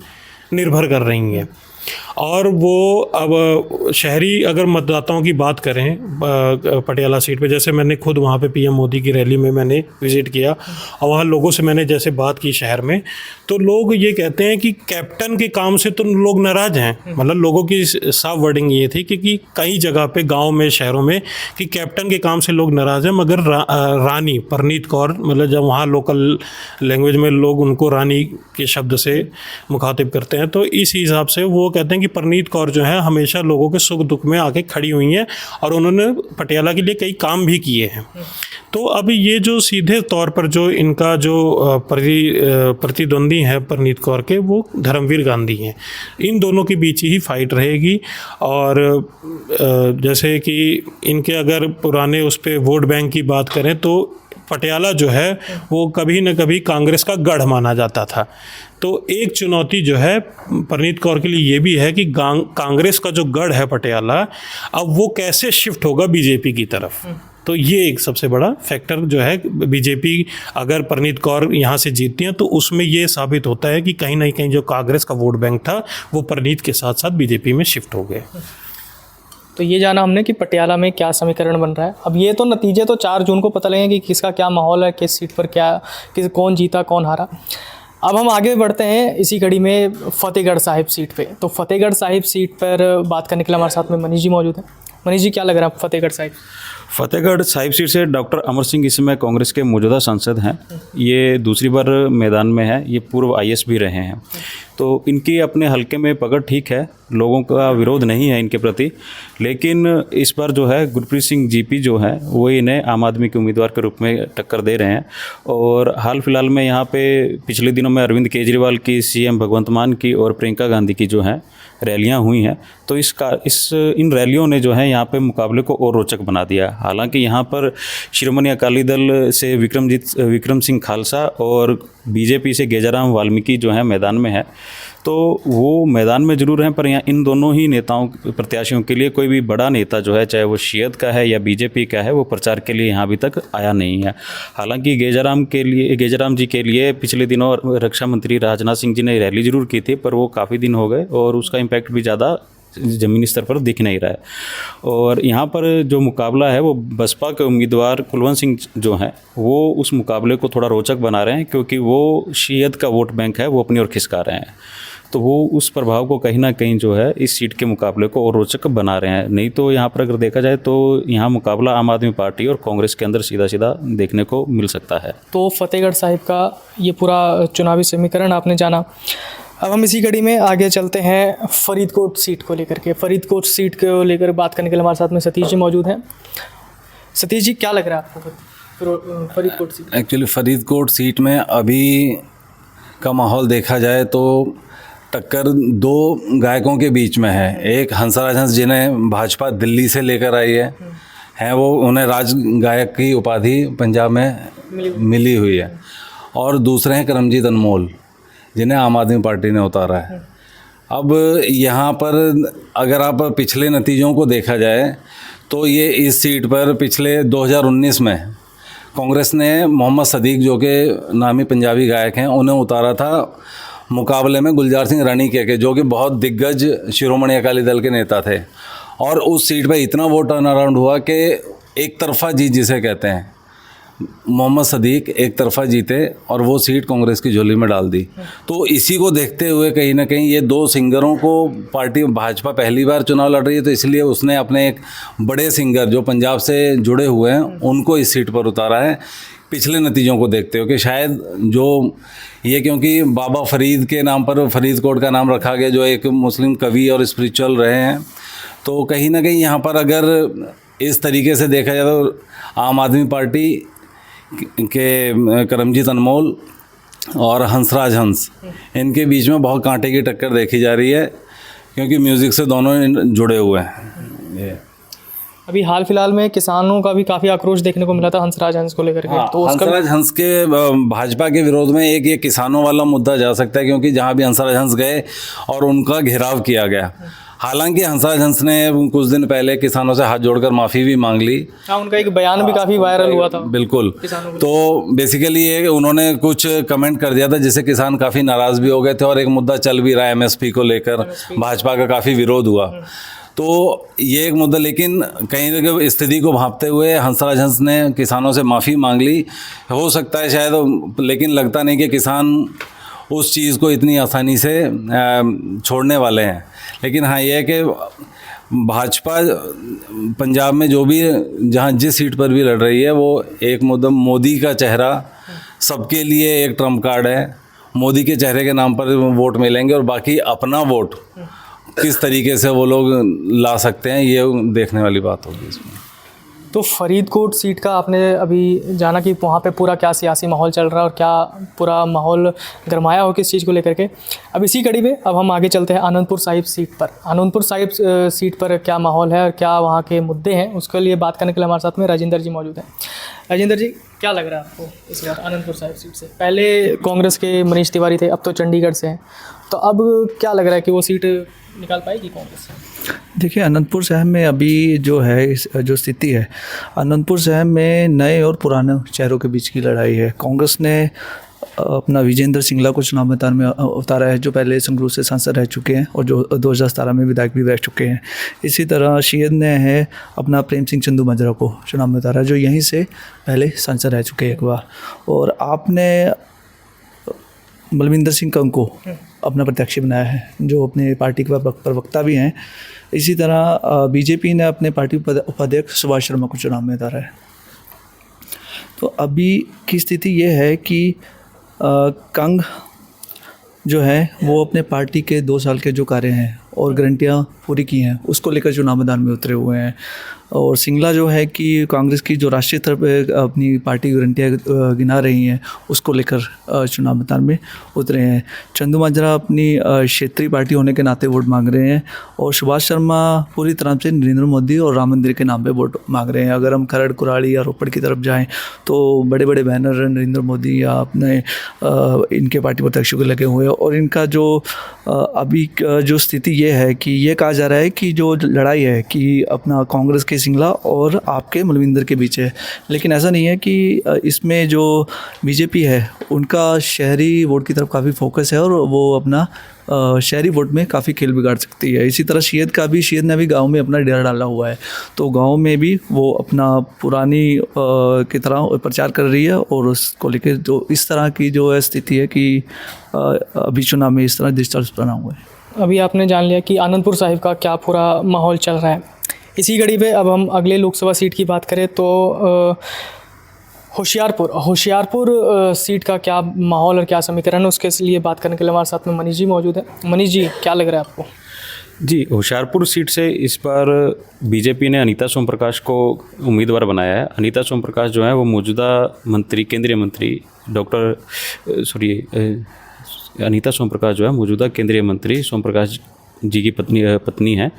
निर्भर कर रही हैं। और वो अब शहरी अगर मतदाताओं की बात करें पटियाला सीट पे, जैसे मैंने खुद वहाँ पे पीएम मोदी की रैली में मैंने विज़िट किया और वहाँ लोगों से मैंने जैसे बात की शहर में, तो लोग ये कहते हैं कि कैप्टन के काम से तो लोग नाराज़ हैं। मतलब लोगों की साफ वर्डिंग ये थी कि कई जगह पे गांव में, शहरों में, कि कैप्टन के काम से लोग नाराज़ हैं, मगर रानी परनीत कौर, मतलब जब वहाँ लोकल लैंग्वेज में लोग उनको रानी के शब्द से मुखातिब करते हैं, तो इस हिसाब से वो कहते हैं कि परनीत कौर जो है हमेशा लोगों के सुख दुख में आके खड़ी हुई हैं और उन्होंने पटियाला के लिए कई काम भी किए हैं। तो अब ये जो सीधे तौर पर जो इनका जो प्रतिद्वंदी है परनीत कौर के, वो धर्मवीर गांधी हैं। इन दोनों के बीच ही फाइट रहेगी। और जैसे कि इनके अगर पुराने उस पर वोट बैंक की बात करें तो पटियाला जो है वो कभी न कभी कांग्रेस का गढ़ माना जाता था। तो एक चुनौती जो है परनीत कौर के लिए ये भी है कि कांग्रेस का जो गढ़ है पटियाला, अब वो कैसे शिफ्ट होगा बीजेपी की तरफ। तो ये एक सबसे बड़ा फैक्टर जो है, बीजेपी अगर परनीत कौर यहाँ से जीतती हैं तो उसमें ये साबित होता है कि कहीं ना कहीं जो कांग्रेस का वोट बैंक था वो परनीत के साथ साथ बीजेपी में शिफ्ट हो गए। तो ये जाना हमने कि पटियाला में क्या समीकरण बन रहा है। अब ये तो नतीजे तो 4 जून को पता लगेंगे कि किसका क्या माहौल है, किस सीट पर क्या कौन जीता कौन हारा। अब हम आगे बढ़ते हैं इसी कड़ी में फतेहगढ़ साहिब सीट पे। तो फतेहगढ़ साहिब सीट पर बात करने के लिए हमारे साथ में मनीष जी मौजूद हैं। मनीष जी, क्या लग रहा है फतेहगढ़ साहिब? फतेहगढ़ साहिब सीट से डॉक्टर अमर सिंह इस समय कांग्रेस के मौजूदा सांसद हैं। ये दूसरी बार मैदान में है। ये पूर्व आईएएस भी रहे हैं, तो इनकी अपने हलके में पकड़ ठीक है, लोगों का विरोध नहीं है इनके प्रति। लेकिन इस बार जो है गुरप्रीत सिंह जीपी जो है वो इन्हें आम आदमी के उम्मीदवार के रूप में टक्कर दे रहे हैं। और हाल फिलहाल में यहाँ पे पिछले दिनों में अरविंद केजरीवाल की, सीएम भगवंत मान की और प्रियंका गांधी की जो है रैलियां हुई हैं। तो इन रैलियों ने जो है यहाँ पे मुकाबले को और रोचक बना दिया। हालांकि यहाँ पर शिरोमणि अकाली दल से विक्रम सिंह खालसा और बीजेपी से गेजाराम वाल्मीकि जो है मैदान में है। तो वो मैदान में जरूर हैं, पर यहाँ इन दोनों ही नेताओं प्रत्याशियों के लिए कोई भी बड़ा नेता जो है, चाहे वो शियत का है या बीजेपी का है, वो प्रचार के लिए यहाँ अभी तक आया नहीं है। हालांकि गेजाराम जी के लिए पिछले दिनों रक्षा मंत्री राजनाथ सिंह जी ने रैली जरूर की थी, पर वो काफ़ी दिन हो गए और उसका इम्पैक्ट भी ज़्यादा ज़मीनी स्तर पर दिख नहीं रहा है। और यहाँ पर जो मुकाबला है वो बसपा के उम्मीदवार कुलवंत सिंह जो हैं वो उस मुकाबले को थोड़ा रोचक बना रहे हैं, क्योंकि वो शियत का वोट बैंक है वो अपनी ओर खिसका रहे हैं। तो वो उस प्रभाव को कहीं ना कहीं जो है इस सीट के मुकाबले को और रोचक बना रहे हैं। नहीं तो यहाँ पर अगर देखा जाए तो यहाँ मुकाबला आम आदमी पार्टी और कांग्रेस के अंदर सीधा सीधा देखने को मिल सकता है। तो फतेहगढ़ साहिब का ये पूरा चुनावी समीकरण आपने जाना। अब हम इसी कड़ी में आगे चलते हैं फरीदकोट सीट को लेकर के। फरीदकोट सीट को लेकर बात करने के लिए हमारे साथ में सतीश जी मौजूद हैं। सतीश जी, क्या लग रहा है आपको Faridkot seat? Actually Faridkot seat में अभी का माहौल देखा जाए तो टक्कर दो गायकों के बीच में है। एक हंसराज हंस, जिन्हें भाजपा दिल्ली से लेकर आई है वो, उन्हें राज गायक की उपाधि पंजाब में मिली हुई है। और दूसरे हैं करमजीत अनमोल, जिन्हें आम आदमी पार्टी ने उतारा है। अब यहाँ पर अगर आप पिछले नतीजों को देखा जाए तो ये इस सीट पर पिछले 2019 में कांग्रेस ने मोहम्मद सदीक, जो कि नामी पंजाबी गायक हैं, उन्हें उतारा था मुकाबले में गुलजार सिंह राणीके के, जो कि बहुत दिग्गज शिरोमणि अकाली दल के नेता थे। और उस सीट पर इतना वोट टर्न अराउंड हुआ कि एक तरफा जीत जिसे कहते हैं, मोहम्मद सदीक एक तरफा जीते और वो सीट कांग्रेस की झोली में डाल दी। तो इसी को देखते हुए कहीं ना कहीं ये दो सिंगरों को पार्टी भाजपा पहली बार चुनाव लड़ रही है, तो इसलिए उसने अपने एक बड़े सिंगर जो पंजाब से जुड़े हुए हैं उनको इस सीट पर उतारा है, पिछले नतीजों को देखते हुए कि शायद जो ये, क्योंकि बाबा फरीद के नाम पर फरीदकोट का नाम रखा गया, जो एक मुस्लिम कवि और स्पिरिचुअल रहे हैं, तो कहीं ना कहीं यहाँ पर अगर इस तरीके से देखा जाए तो आम आदमी पार्टी के करमजीत अनमोल और हंसराज हंस, इनके बीच में बहुत कांटे की टक्कर देखी जा रही है, क्योंकि म्यूज़िक से दोनों जुड़े हुए हैं। अभी हाल फिलहाल में किसानों का भी काफ़ी आक्रोश देखने को मिला था हंसराज हंस को लेकर के। तो हंसराज हंस के भाजपा के विरोध में एक ये किसानों वाला मुद्दा जा सकता है, क्योंकि जहाँ भी हंसराज हंस गए और उनका घेराव किया गया। हालांकि हंसराज हंस ने कुछ दिन पहले किसानों से हाथ जोड़कर माफ़ी भी मांग ली। हाँ, उनका एक बयान भी काफ़ी वायरल हुआ था। बिल्कुल। तो बेसिकली ये उन्होंने कुछ कमेंट कर दिया था जिससे किसान काफ़ी नाराज़ भी हो गए थे, और एक मुद्दा चल भी रहा है एमएसपी को लेकर, भाजपा का काफ़ी विरोध हुआ। तो ये एक मुद्दा, लेकिन कहीं ना कहीं स्थिति को भांपते हुए हंसराज हंस ने किसानों से माफ़ी मांग ली। हो सकता है शायद, लेकिन लगता नहीं कि किसान उस चीज़ को इतनी आसानी से छोड़ने वाले हैं। लेकिन हाँ, ये है कि भाजपा पंजाब में जो भी, जहाँ जिस सीट पर भी लड़ रही है, वो एक मुद्दा मोदी का चेहरा सबके लिए एक ट्रम्प कार्ड है। मोदी के चेहरे के नाम पर वोट मिलेंगे, और बाकी अपना वोट किस तरीके से वो लोग ला सकते हैं, ये देखने वाली बात होगी इसमें। तो फरीदकोट सीट का आपने अभी जाना कि वहाँ पे पूरा क्या सियासी माहौल चल रहा है और क्या पूरा माहौल गरमाया हो किस चीज़ को लेकर के। अब इसी कड़ी में अब हम आगे चलते हैं आनंदपुर साहिब सीट पर। आनंदपुर साहिब सीट पर क्या माहौल है और क्या वहाँ के मुद्दे हैं, उसके लिए बात करने के लिए हमारे साथ में राजेंद्र जी मौजूद हैं। राजेंद्र जी, क्या लग रहा है आपको इस बार आनंदपुर साहिब सीट से? पहले कांग्रेस के मनीष तिवारी थे, अब तो चंडीगढ़ से हैं, तो अब क्या लग रहा है कि वो सीट निकाल पाएगी कांग्रेस? देखिए, अनंतपुर साहिब में अभी जो है, जो स्थिति है, अनंतपुर साहिब में नए और पुराने चेहरों के बीच की लड़ाई है। कांग्रेस ने अपना विजेंद्र सिंगला को चुनाव मैदान में उतारा है, जो पहले संगरूर से सांसद रह चुके हैं और जो 2017 में विधायक भी रह चुके हैं। इसी तरह शियद ने है अपना प्रेम सिंह चंदू मजरा को चुनाव में उतारा, जो यहीं से पहले सांसद रह चुके हैं एक बार। और आपने बलविंदर सिंह कंग को अपना प्रत्याशी बनाया है, जो अपने पार्टी के प्रवक्ता भी हैं। इसी तरह बीजेपी ने अपने पार्टी उपाध्यक्ष सुभाष शर्मा को चुनाव में उतारा है। तो अभी की स्थिति ये है कि कंग जो है वो अपने पार्टी के 2 साल के जो कार्य हैं और गारंटियाँ पूरी की हैं, उसको लेकर चुनाव मैदान में उतरे हुए हैं। और सिंगला जो है कि कांग्रेस की जो राष्ट्रीय स्तर पर अपनी पार्टी गारंटियाँ गिना रही हैं, उसको लेकर चुनाव मैदान में उतरे हैं। चंदूमाजरा अपनी क्षेत्रीय पार्टी होने के नाते वोट मांग रहे हैं, और सुभाष शर्मा पूरी तरह से नरेंद्र मोदी और राम मंदिर के नाम पे वोट मांग रहे हैं। अगर हम खरड़, कुराड़ी या रोपड़ की तरफ जाएं तो बड़े बड़े बैनर नरेंद्र मोदी या अपने इनके पार्टी प्रत्याशियों के लगे हुए हैं। और इनका जो अभी जो स्थिति ये है कि ये कहा जा रहा है कि जो लड़ाई है कि अपना कांग्रेस के सिंगला और आपके मलविंदर के बीच है, लेकिन ऐसा नहीं है कि इसमें जो बीजेपी है उनका शहरी वोट की तरफ काफ़ी फोकस है और वो अपना शहरी वोट में काफ़ी खेल बिगाड़ सकती है। इसी तरह शीयत ने भी गांव में अपना डेरा डाला हुआ है, तो गांव में भी वो अपना पुरानी की तरह प्रचार कर रही है। और उसको लेकर जो इस तरह की जो है स्थिति है कि अभी चुनाव में इस तरह दिलचस्प बना हुआ है। अभी आपने जान लिया कि आनंदपुर साहिब का क्या पूरा माहौल चल रहा है। इसी कड़ी पे अब हम अगले लोकसभा सीट की बात करें तो होशियारपुर सीट का क्या माहौल और क्या समीकरण है, उसके लिए बात करने के लिए हमारे साथ में मनीष जी मौजूद है। मनीष जी, क्या लग रहा है आपको? जी, होशियारपुर सीट से इस बार बीजेपी ने अनीता सोम प्रकाश को उम्मीदवार बनाया है। अनीता सोम प्रकाश जो है वो मौजूदा मंत्री, केंद्रीय मंत्री अनीता सोम प्रकाश जो है मौजूदा केंद्रीय मंत्री सोम प्रकाश जी की पत्नी है,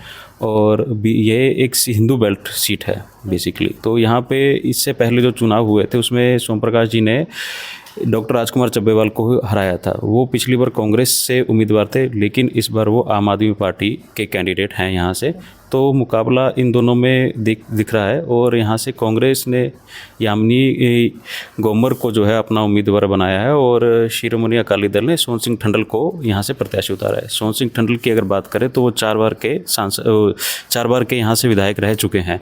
और ये एक हिंदू बेल्ट सीट है बेसिकली। तो यहाँ पे इससे पहले जो चुनाव हुए थे उसमें सोम प्रकाश जी ने डॉक्टर राजकुमार चब्बेवाल को हराया था। वो पिछली बार कांग्रेस से उम्मीदवार थे, लेकिन इस बार वो आम आदमी पार्टी के कैंडिडेट हैं यहाँ से। तो मुकाबला इन दोनों में दिख रहा है, और यहाँ से कांग्रेस ने यामिनी गोमर को जो है अपना उम्मीदवार बनाया है, और शिरोमणि अकाली दल ने सोहन सिंह ठंडल को यहाँ से प्रत्याशी उतारा है। सोहन सिंह ठंडल की अगर बात करें तो वो 4 बार के यहाँ से विधायक रह चुके हैं।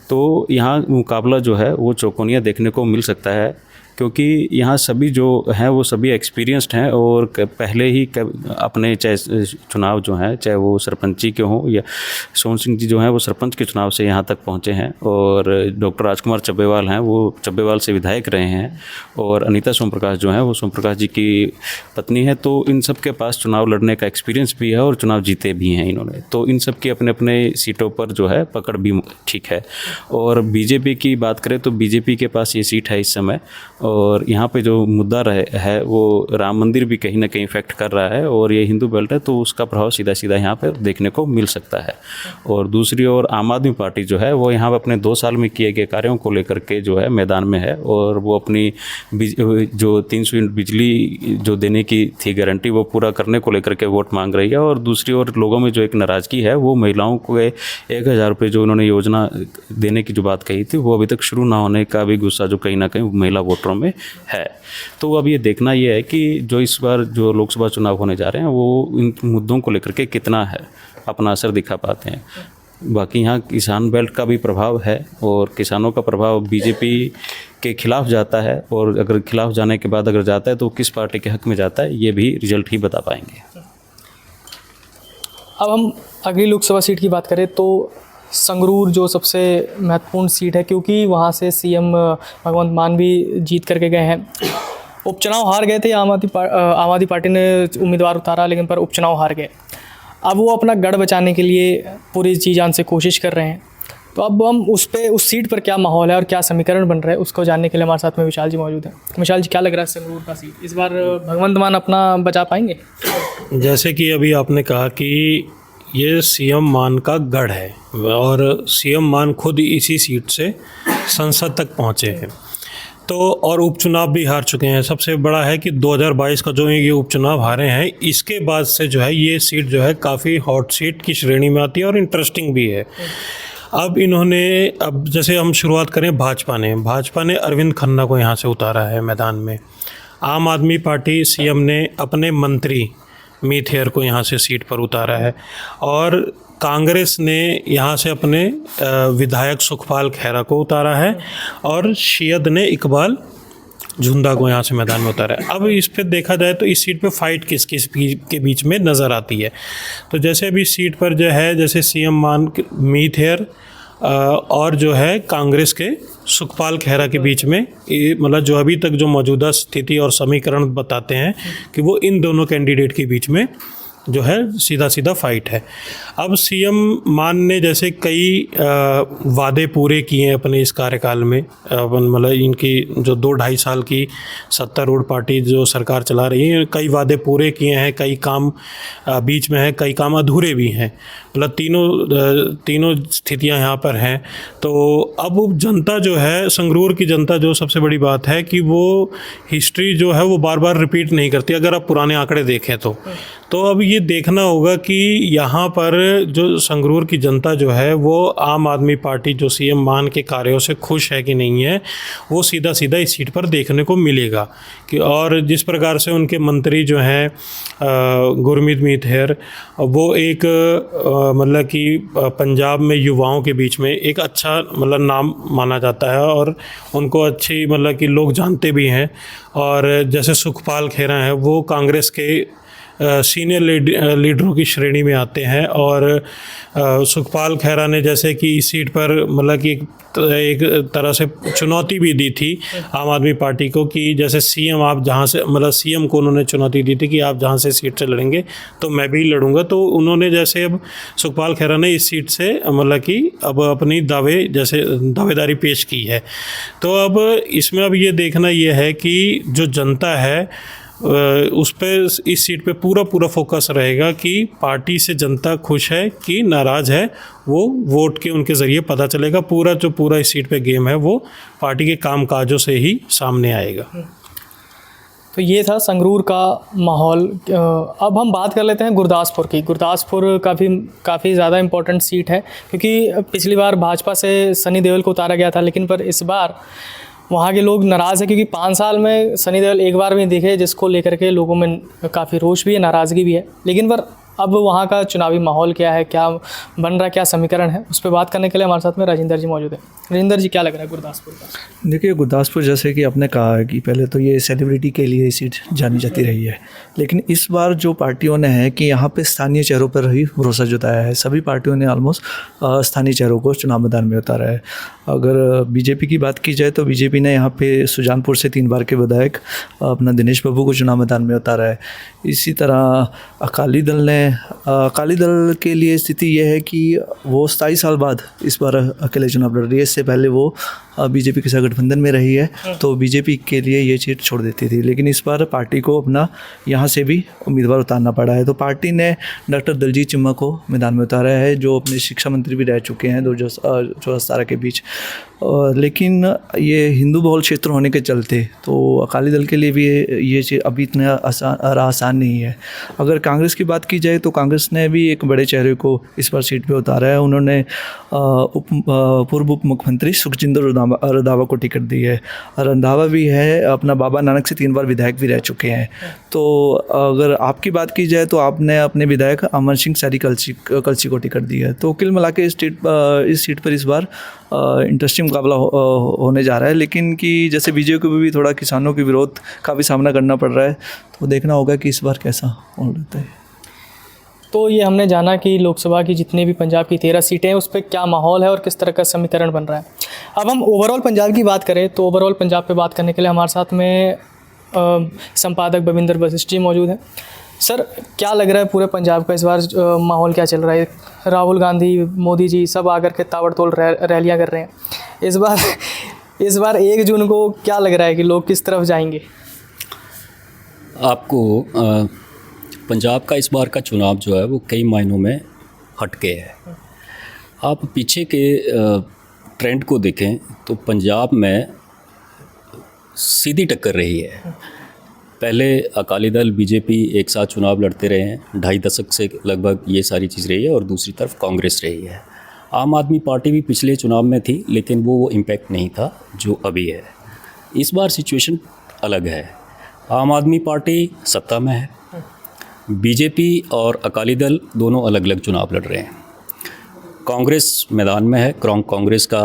तो यहाँ मुकाबला जो है वो चौकोनिया देखने को मिल सकता है, क्योंकि यहाँ सभी जो हैं वो सभी एक्सपीरियंस्ड हैं, और पहले ही अपने चाहे चुनाव जो हैं, चाहे वो सरपंची के हों, या सोहन सिंह जी जो हैं वो सरपंच के चुनाव से यहाँ तक पहुँचे हैं, और डॉक्टर राजकुमार चब्बेवाल हैं वो चब्बेवाल से विधायक रहे हैं, और अनीता सोम प्रकाश जो हैं वो सोम प्रकाश जी की पत्नी है। तो इन सब के पास चुनाव लड़ने का एक्सपीरियंस भी है और चुनाव जीते भी हैं इन्होंने। तो इन सब की अपने अपने सीटों पर जो है पकड़ भी ठीक है। और बीजेपी की बात करें तो बीजेपी के पास ये सीट है इस समय, और यहाँ पे जो मुद्दा है वो राम मंदिर भी कहीं ना कहीं इफेक्ट कर रहा है, और ये हिंदू बेल्ट है तो उसका प्रभाव सीधा सीधा यहाँ पे देखने को मिल सकता है। और दूसरी ओर आम आदमी पार्टी जो है वो यहाँ पे अपने 2 साल में किए गए कार्यों को लेकर के जो है मैदान में है, और वो अपनी जो 300 यूनिट बिजली जो देने की थी गारंटी, वो पूरा करने को लेकर के वोट मांग रही है। और दूसरी ओर लोगों में जो एक नाराज़गी है वो महिलाओं को 1000 रुपये जो उन्होंने योजना देने की जो बात कही थी वो अभी तक शुरू ना होने का भी गुस्सा जो कहीं ना कहीं महिला वोटरों में है। तो अब ये देखना ये है कि जो इस बार जो लोकसभा चुनाव होने जा रहे हैं वो इन मुद्दों को लेकर के कितना है अपना असर दिखा पाते हैं। बाकी यहाँ किसान बेल्ट का भी प्रभाव है, और किसानों का प्रभाव बीजेपी के खिलाफ जाता है, और अगर खिलाफ जाने के बाद अगर जाता है तो किस पार्टी के हक में जाता है ये भी रिजल्ट ही बता पाएंगे। अब हम अगली लोकसभा सीट की बात करें तो संगरूर जो सबसे महत्वपूर्ण सीट है, क्योंकि वहाँ से सीएम भगवंत मान भी जीत करके गए हैं। उपचुनाव हार गए थे, आम आदमी पार्टी ने उम्मीदवार उतारा लेकिन पर उपचुनाव हार गए। अब वो अपना गढ़ बचाने के लिए पूरी जी जान से कोशिश कर रहे हैं। तो अब हम उस सीट पर क्या माहौल है और क्या समीकरण बन रहा है उसको जानने के लिए हमारे साथ में विशाल जी मौजूद हैं। विशाल जी, क्या लग रहा है संगरूर का सीट इस बार भगवंत मान अपना बचा पाएंगे? जैसे कि अभी आपने कहा कि ये सीएम मान का गढ़ है, और सीएम मान खुद इसी सीट से संसद तक पहुँचे हैं, तो और उपचुनाव भी हार चुके हैं। सबसे बड़ा है कि 2022 का जो ये उपचुनाव हारे हैं, इसके बाद से जो है ये सीट जो है काफ़ी हॉट सीट की श्रेणी में आती है और इंटरेस्टिंग भी है। अब जैसे हम शुरुआत करें भाजपा ने अरविंद खन्ना को यहाँ से उतारा है मैदान में। आम आदमी पार्टी सीएम ने अपने मंत्री मीत हेयर को यहाँ से सीट पर उतारा है, और कांग्रेस ने यहाँ से अपने विधायक सुखपाल खैरा को उतारा है, और शियद ने इकबाल झुंदा को यहाँ से मैदान में उतारा है। अब इस पे देखा जाए तो इस सीट पे फाइट किस किस के बीच में नज़र आती है। तो जैसे अभी सीट पर जो है जैसे सीएम मान मीत हेयर और जो है कांग्रेस के सुखपाल खेहरा के बीच में मतलब जो अभी तक जो मौजूदा स्थिति और समीकरण बताते हैं कि वो इन दोनों कैंडिडेट के बीच में जो है सीधा सीधा फाइट है। अब सीएम मान ने जैसे कई वादे पूरे किए हैं अपने इस कार्यकाल में, मतलब इनकी जो 2-2.5 साल की सत्तारूढ़ पार्टी जो सरकार चला रही है, कई वादे पूरे किए हैं, कई काम बीच में है, कई काम अधूरे भी हैं, मतलब तीनों स्थितियां यहाँ पर हैं। तो अब जनता जो है, संगरूर की जनता जो सबसे बड़ी बात है कि वो हिस्ट्री जो है वो बार बार रिपीट नहीं करती। अगर आप पुराने आंकड़े देखें तो अब ये देखना होगा कि यहाँ पर जो संगरूर की जनता जो है वो आम आदमी पार्टी जो सीएम मान के कार्यों से खुश है कि नहीं है, वो सीधा सीधा इस सीट पर देखने को मिलेगा। कि और जिस प्रकार से उनके मंत्री जो हैं गुरमीत मीत हेयर, वो एक मतलब कि पंजाब में युवाओं के बीच में एक अच्छा मतलब नाम माना जाता है और उनको अच्छी मतलब कि लोग जानते भी हैं। और जैसे सुखपाल खेहरा हैं, वो कांग्रेस के सीनियर लीडरों की श्रेणी में आते हैं। और सुखपाल खेहरा ने जैसे कि इस सीट पर मतलब कि एक तरह से चुनौती भी दी थी आम आदमी पार्टी को कि जैसे सीएम आप जहां से मतलब सीएम को उन्होंने चुनौती दी थी कि आप जहां से सीट से लड़ेंगे तो मैं भी लड़ूंगा। तो उन्होंने जैसे अब सुखपाल खेहरा ने इस सीट से मतलब कि अब अपनी दावेदारी पेश की है। तो अब इसमें अब ये देखना ये है कि जो जनता है उस पर इस सीट पे पूरा फोकस रहेगा कि पार्टी से जनता खुश है कि नाराज़ है, वो वोट के उनके ज़रिए पता चलेगा। पूरा इस सीट पे गेम है वो पार्टी के कामकाजों से ही सामने आएगा। तो ये था संगरूर का माहौल। अब हम बात कर लेते हैं गुरदासपुर की। गुरदासपुर काफ़ी ज़्यादा इम्पोर्टेंट सीट है क्योंकि पिछली बार भाजपा से सनी देओल को उतारा गया था, लेकिन पर इस बार वहाँ के लोग नाराज़ हैं क्योंकि 5 साल में सनी देओल एक बार भी दिखे, जिसको लेकर के लोगों में काफ़ी रोष भी है, नाराज़गी भी है। लेकिन पर अब वहाँ का चुनावी माहौल क्या है, क्या बन रहा है, क्या समीकरण है, उस पर बात करने के लिए हमारे साथ में राजेंद्र जी मौजूद है। राजेंद्र जी, क्या लग रहा है गुरदासपुर का? देखिए, गुरदासपुर जैसे कि आपने कहा है कि पहले तो ये सेलिब्रिटी के लिए सीट जानी जाती रही है, लेकिन इस बार जो पार्टियों ने है कि यहाँ पे स्थानीय चेहरों पर ही भरोसा जताया है। सभी पार्टियों ने ऑलमोस्ट स्थानीय चेहरों को चुनाव मैदान में उतारा है। अगर बीजेपी की बात की जाए तो बीजेपी ने यहाँ पे सुजानपुर से 3 बार के विधायक अपना दिनेश बाबू को चुनाव मैदान में उतारा है। इसी तरह अकाली दल के लिए स्थिति यह है कि वो 27 साल बाद इस बार अकेले चुनाव लड़ रही है। इससे पहले वो बीजेपी के साथ गठबंधन में रही है, तो बीजेपी के लिए ये सीट छोड़ देती थी, लेकिन इस बार पार्टी को अपना यहाँ से भी उम्मीदवार उतारना पड़ा है। तो पार्टी ने डॉक्टर दलजीत चिम्मा को मैदान में उतारा है, जो अपने शिक्षा मंत्री भी रह चुके हैं 2017 के बीच। लेकिन ये हिंदू बहुल क्षेत्र होने के चलते तो अकाली दल के लिए भी ये चीज़ अभी इतना आसान नहीं है। अगर कांग्रेस की बात की जाए तो कांग्रेस ने भी एक बड़े चेहरे को इस बार सीट पे उतारा है। उन्होंने पूर्व उप मुख्यमंत्री सुखजिंदर रंधावा को टिकट दी है। रंधावा भी है अपना बाबा नानक से 3 बार विधायक भी रह चुके हैं। तो अगर आपकी बात की जाए तो आपने अपने विधायक अमर सिंह सैरी कलसी को टिकट दी है। तो कुल मिला के इस सीट पर इस बार इंटरेस्टिंग मुकाबला होने जा रहा है। लेकिन कि जैसे बीजेपी को भी थोड़ा किसानों के विरोध का भी सामना करना पड़ रहा है, तो देखना होगा कि इस बार कैसा हो रहता है। तो ये हमने जाना कि लोकसभा की जितनी भी पंजाब की 13 सीटें हैं उस पर क्या माहौल है और किस तरह का समीकरण बन रहा है। अब हम ओवरऑल पंजाब की बात करें तो ओवरऑल पंजाब पे बात करने के लिए हमारे साथ में संपादक भविंदर वशिष्ठ जी मौजूद हैं। सर, क्या लग रहा है पूरे पंजाब का इस बार माहौल क्या चल रहा है? राहुल गांधी, मोदी जी सब आकर के ताबड़तोड़ रैलियाँ कर रहे हैं। इस बार 1 जून को क्या लग रहा है कि लोग किस तरफ जाएंगे? आपको पंजाब का इस बार का चुनाव जो है वो कई मायनों में हटके है। आप पीछे के ट्रेंड को देखें तो पंजाब में सीधी टक्कर रही है। पहले अकाली दल बीजेपी एक साथ चुनाव लड़ते रहे हैं, 2.5 दशक से लगभग ये सारी चीज़ रही है, और दूसरी तरफ कांग्रेस रही है। आम आदमी पार्टी भी पिछले चुनाव में थी, लेकिन वो इम्पैक्ट नहीं था जो अभी है। इस बार सिचुएशन अलग है। आम आदमी पार्टी सत्ता में है, बीजेपी और अकाली दल दोनों अलग अलग चुनाव लड़ रहे हैं। कांग्रेस मैदान में है। कांग्रेस का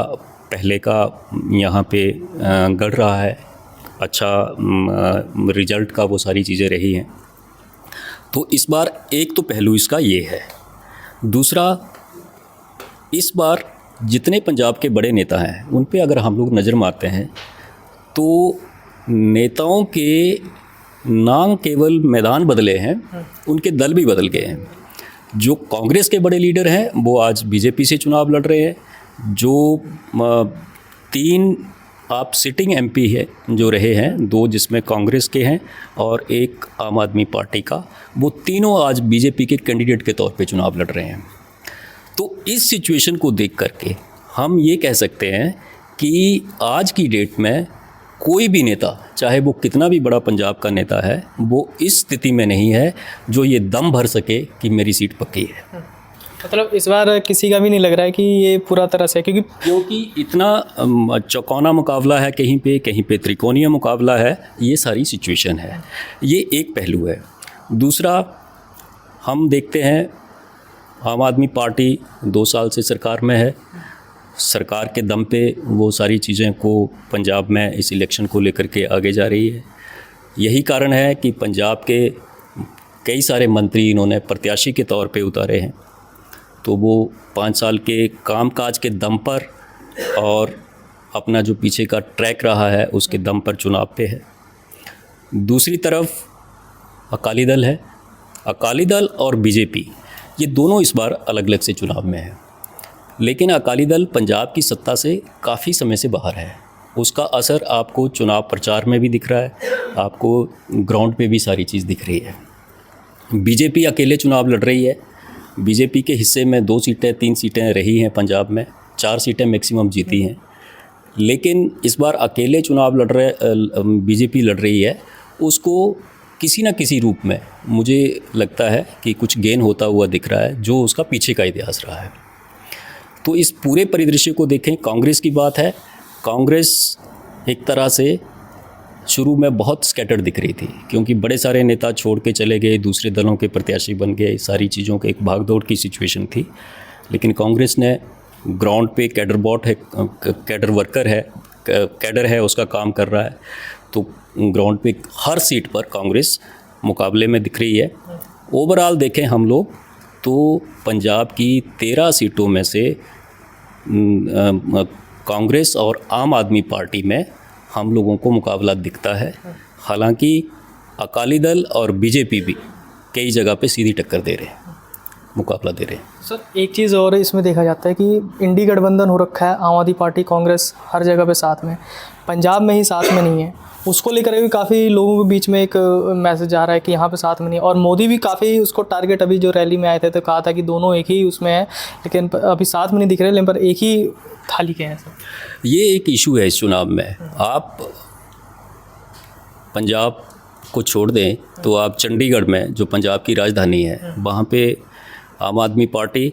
पहले का यहाँ पे गढ़ रहा है, अच्छा रिजल्ट का वो सारी चीज़ें रही हैं। तो इस बार एक तो पहलू इसका ये है। दूसरा, इस बार जितने पंजाब के बड़े नेता हैं उन पे अगर हम लोग नज़र मारते हैं तो नेताओं के नाम केवल मैदान बदले हैं, उनके दल भी बदल गए हैं। जो कांग्रेस के बड़े लीडर हैं वो आज बीजेपी से चुनाव लड़ रहे हैं। जो 3 आप सिटिंग एमपी है जो रहे हैं, 2 जिसमें कांग्रेस के हैं और 1 आम आदमी पार्टी का, वो तीनों आज बीजेपी के कैंडिडेट के तौर पे चुनाव लड़ रहे हैं। तो इस सिचुएशन को देख करके हम ये कह सकते हैं कि आज की डेट में कोई भी नेता, चाहे वो कितना भी बड़ा पंजाब का नेता है, वो इस स्थिति में नहीं है जो ये दम भर सके कि मेरी सीट पक्की है। मतलब इस बार किसी का भी नहीं लग रहा है कि ये पूरा तरह से, क्योंकि इतना चौकोना मुकाबला है, कहीं पे त्रिकोणीय मुकाबला है, ये सारी सिचुएशन है। ये एक पहलू है। दूसरा, हम देखते हैं आम आदमी पार्टी 2 साल से सरकार में है। सरकार के दम पे वो सारी चीज़ें को पंजाब में इस इलेक्शन को लेकर के आगे जा रही है। यही कारण है कि पंजाब के कई सारे मंत्री इन्होंने प्रत्याशी के तौर पे उतारे हैं। तो वो 5 साल के कामकाज के दम पर और अपना जो पीछे का ट्रैक रहा है उसके दम पर चुनाव पे है। दूसरी तरफ अकाली दल है। अकाली दल और बीजेपी ये दोनों इस बार अलग अलग से चुनाव में है। लेकिन अकाली दल पंजाब की सत्ता से काफ़ी समय से बाहर है। उसका असर आपको चुनाव प्रचार में भी दिख रहा है, आपको ग्राउंड पे भी सारी चीज़ दिख रही है। बीजेपी अकेले चुनाव लड़ रही है। बीजेपी के हिस्से में 2 सीटें 3 सीटें रही हैं पंजाब में, 4 सीटें मैक्सिमम जीती हैं। लेकिन इस बार अकेले चुनाव बीजेपी लड़ रही है, उसको किसी न किसी रूप में मुझे लगता है कि कुछ गेन होता हुआ दिख रहा है, जो उसका पीछे का इतिहास रहा है। तो इस पूरे परिदृश्य को देखें, कांग्रेस की बात है। कांग्रेस एक तरह से शुरू में बहुत स्कैटर्ड दिख रही थी, क्योंकि बड़े सारे नेता छोड़ के चले गए, दूसरे दलों के प्रत्याशी बन गए, सारी चीज़ों के एक भागदौड़ की सिचुएशन थी। लेकिन कांग्रेस ने ग्राउंड पे कैडर वर्कर है, कैडर है, उसका काम कर रहा है। तो ग्राउंड पे हर सीट पर कांग्रेस मुकाबले में दिख रही है। ओवरऑल देखें हम लोग तो पंजाब की 13 सीटों में से कांग्रेस और आम आदमी पार्टी में हम लोगों को मुकाबला दिखता है। हालांकि अकाली दल और बीजेपी भी कई जगह पे सीधी टक्कर दे रहे हैं, मुकाबला दे रहे हैं। सर एक चीज़ और इसमें देखा जाता है कि इंडी गठबंधन हो रखा है, आम आदमी पार्टी कांग्रेस हर जगह पे साथ में, पंजाब में ही साथ में नहीं है। उसको लेकर भी काफ़ी लोगों के बीच में एक मैसेज आ रहा है कि यहाँ पे साथ में नहीं। और मोदी भी काफ़ी उसको टारगेट, अभी जो रैली में आए थे तो कहा था कि दोनों एक ही उसमें है, लेकिन अभी साथ में नहीं दिख रहे, लेकिन पर एक ही थाली के हैं सर। ये एक इशू है इस चुनाव में। आप पंजाब को छोड़ दें तो आप चंडीगढ़ में, जो पंजाब की राजधानी है, वहाँ पे आम आदमी पार्टी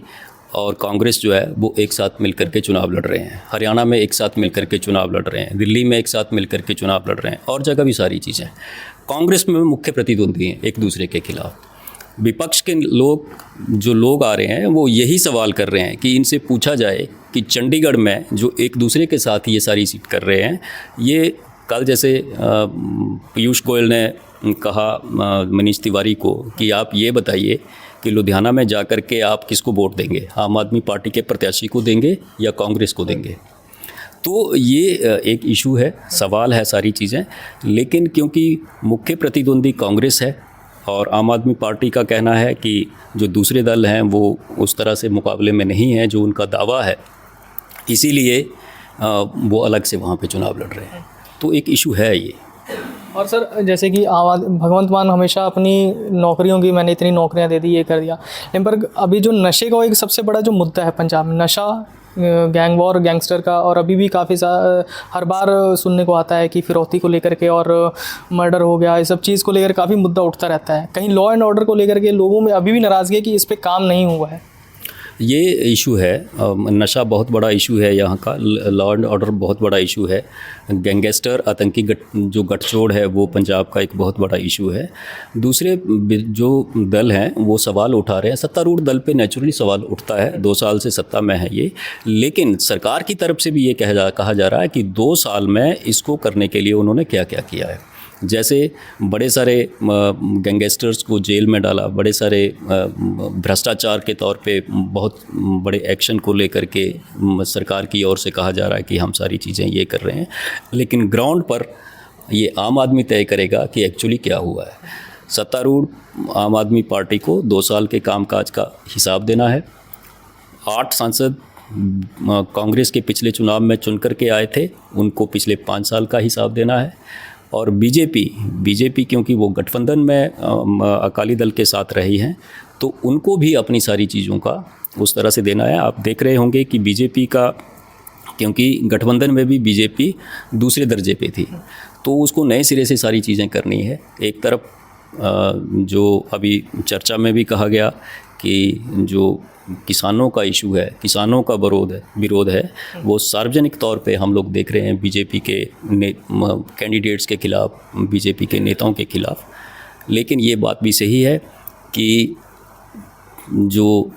और कांग्रेस जो है वो एक साथ मिलकर के चुनाव लड़ रहे हैं। हरियाणा में एक साथ मिलकर के चुनाव लड़ रहे हैं, दिल्ली में एक साथ मिलकर के चुनाव लड़ रहे हैं, और जगह भी सारी चीज़ें। कांग्रेस में मुख्य प्रतिद्वंदी हैं एक दूसरे के खिलाफ। विपक्ष के लोग आ रहे हैं वो यही सवाल कर रहे हैं कि इनसे पूछा जाए कि चंडीगढ़ में जो एक दूसरे के साथ ये सारी सीट कर रहे हैं, ये कल जैसे पीयूष गोयल ने कहा मनीष तिवारी को कि आप ये बताइए कि लुधियाना में जाकर के आप किसको वोट देंगे, आम आदमी पार्टी के प्रत्याशी को देंगे या कांग्रेस को देंगे। तो ये एक इशू है, सवाल है सारी चीज़ें। लेकिन क्योंकि मुख्य प्रतिद्वंदी कांग्रेस है और आम आदमी पार्टी का कहना है कि जो दूसरे दल हैं वो उस तरह से मुकाबले में नहीं है जो उनका दावा है, इसीलिए वो अलग से वहाँ पे चुनाव लड़ रहे हैं। तो एक इशू है ये। और सर जैसे कि भगवंत मान हमेशा अपनी नौकरियों की, मैंने इतनी नौकरियां दे दी, ये कर दिया, लेकिन पर अभी जो नशे का एक सबसे बड़ा जो मुद्दा है पंजाब में, नशा, गैंग वॉर, गैंगस्टर का, और अभी भी काफ़ी हर बार सुनने को आता है कि फिरौती को लेकर के और मर्डर हो गया, ये सब चीज़ को लेकर काफ़ी मुद्दा उठता रहता है। कहीं लॉ एंड ऑर्डर को लेकर के लोगों में अभी भी नाराज़गी है कि इस पर काम नहीं हुआ है। ये इशू है, नशा बहुत बड़ा इशू है यहाँ का, लॉ एंड ऑर्डर बहुत बड़ा इशू है, गैंगस्टर आतंकी जो गठजोड़ है वो पंजाब का एक बहुत बड़ा इशू है। दूसरे जो दल हैं वो सवाल उठा रहे हैं, सत्तारूढ़ दल पे नेचुरली सवाल उठता है, 2 साल से सत्ता में है ये, लेकिन सरकार की तरफ से भी ये कहा जा रहा है कि 2 साल में इसको करने के लिए उन्होंने क्या क्या किया है। जैसे बड़े सारे गैंगस्टर्स को जेल में डाला, बड़े सारे भ्रष्टाचार के तौर पे बहुत बड़े एक्शन को लेकर के सरकार की ओर से कहा जा रहा है कि हम सारी चीज़ें ये कर रहे हैं, लेकिन ग्राउंड पर ये आम आदमी तय करेगा कि एक्चुअली क्या हुआ है। सत्तारूढ़ आम आदमी पार्टी को 2 साल के कामकाज का हिसाब देना है। 8 सांसद कांग्रेस के पिछले चुनाव में चुन कर के आए थे, उनको पिछले 5 साल का हिसाब देना है। और बीजेपी क्योंकि वो गठबंधन में अकाली दल के साथ रही हैं, तो उनको भी अपनी सारी चीज़ों का उस तरह से देना है। आप देख रहे होंगे कि बीजेपी का, क्योंकि गठबंधन में भी बीजेपी दूसरे दर्जे पे थी, तो उसको नए सिरे से सारी चीज़ें करनी है। एक तरफ जो अभी चर्चा में भी कहा गया कि जो किसानों का इशू है, किसानों का विरोध है, वो सार्वजनिक तौर पे हम लोग देख रहे हैं बीजेपी के कैंडिडेट्स के खिलाफ, बीजेपी के नेताओं के खिलाफ। लेकिन ये बात भी सही है कि जो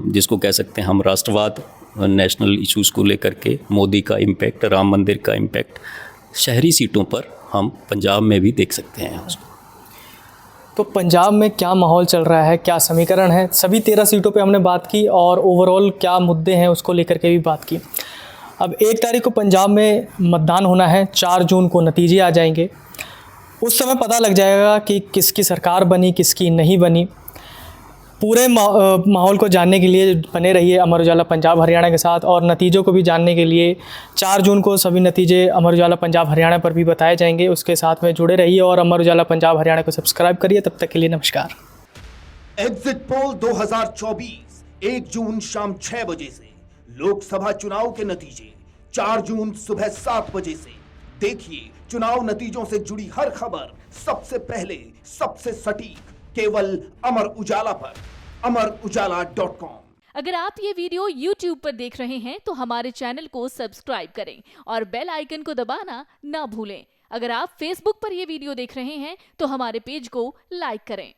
जिसको कह सकते हैं हम राष्ट्रवाद, नेशनल इश्यूज़ को लेकर के मोदी का इम्पैक्ट, राम मंदिर का इम्पैक्ट शहरी सीटों पर हम पंजाब में भी देख सकते हैं उसको। तो पंजाब में क्या माहौल चल रहा है, क्या समीकरण है, सभी 13 सीटों पे हमने बात की और ओवरऑल क्या मुद्दे हैं उसको लेकर के भी बात की। अब 1 तारीख को पंजाब में मतदान होना है, 4 जून को नतीजे आ जाएंगे। उस समय पता लग जाएगा कि किसकी सरकार बनी, किसकी नहीं बनी। पूरे माहौल को जानने के लिए बने रहिए अमर उजाला पंजाब हरियाणा के साथ, और नतीजों को भी जानने के लिए 4 जून को सभी नतीजे अमर उजाला पंजाब हरियाणा पर भी बताए जाएंगे। उसके साथ में जुड़े रहिए और अमर उजाला पंजाब हरियाणा को सब्सक्राइब करिए। तब तक के लिए नमस्कार। एग्जिट पोल 2024 1 जून शाम 6 बजे से, लोकसभा चुनाव के नतीजे 4 जून सुबह 7 बजे से। देखिए चुनाव नतीजों से जुड़ी हर खबर सबसे पहले, सबसे सटीक, केवल अमर उजाला पर, amarujala.com। अगर आप ये वीडियो YouTube पर देख रहे हैं तो हमारे चैनल को सब्सक्राइब करें और बेल आइकन को दबाना ना भूलें। अगर आप Facebook पर ये वीडियो देख रहे हैं तो हमारे पेज को लाइक करें।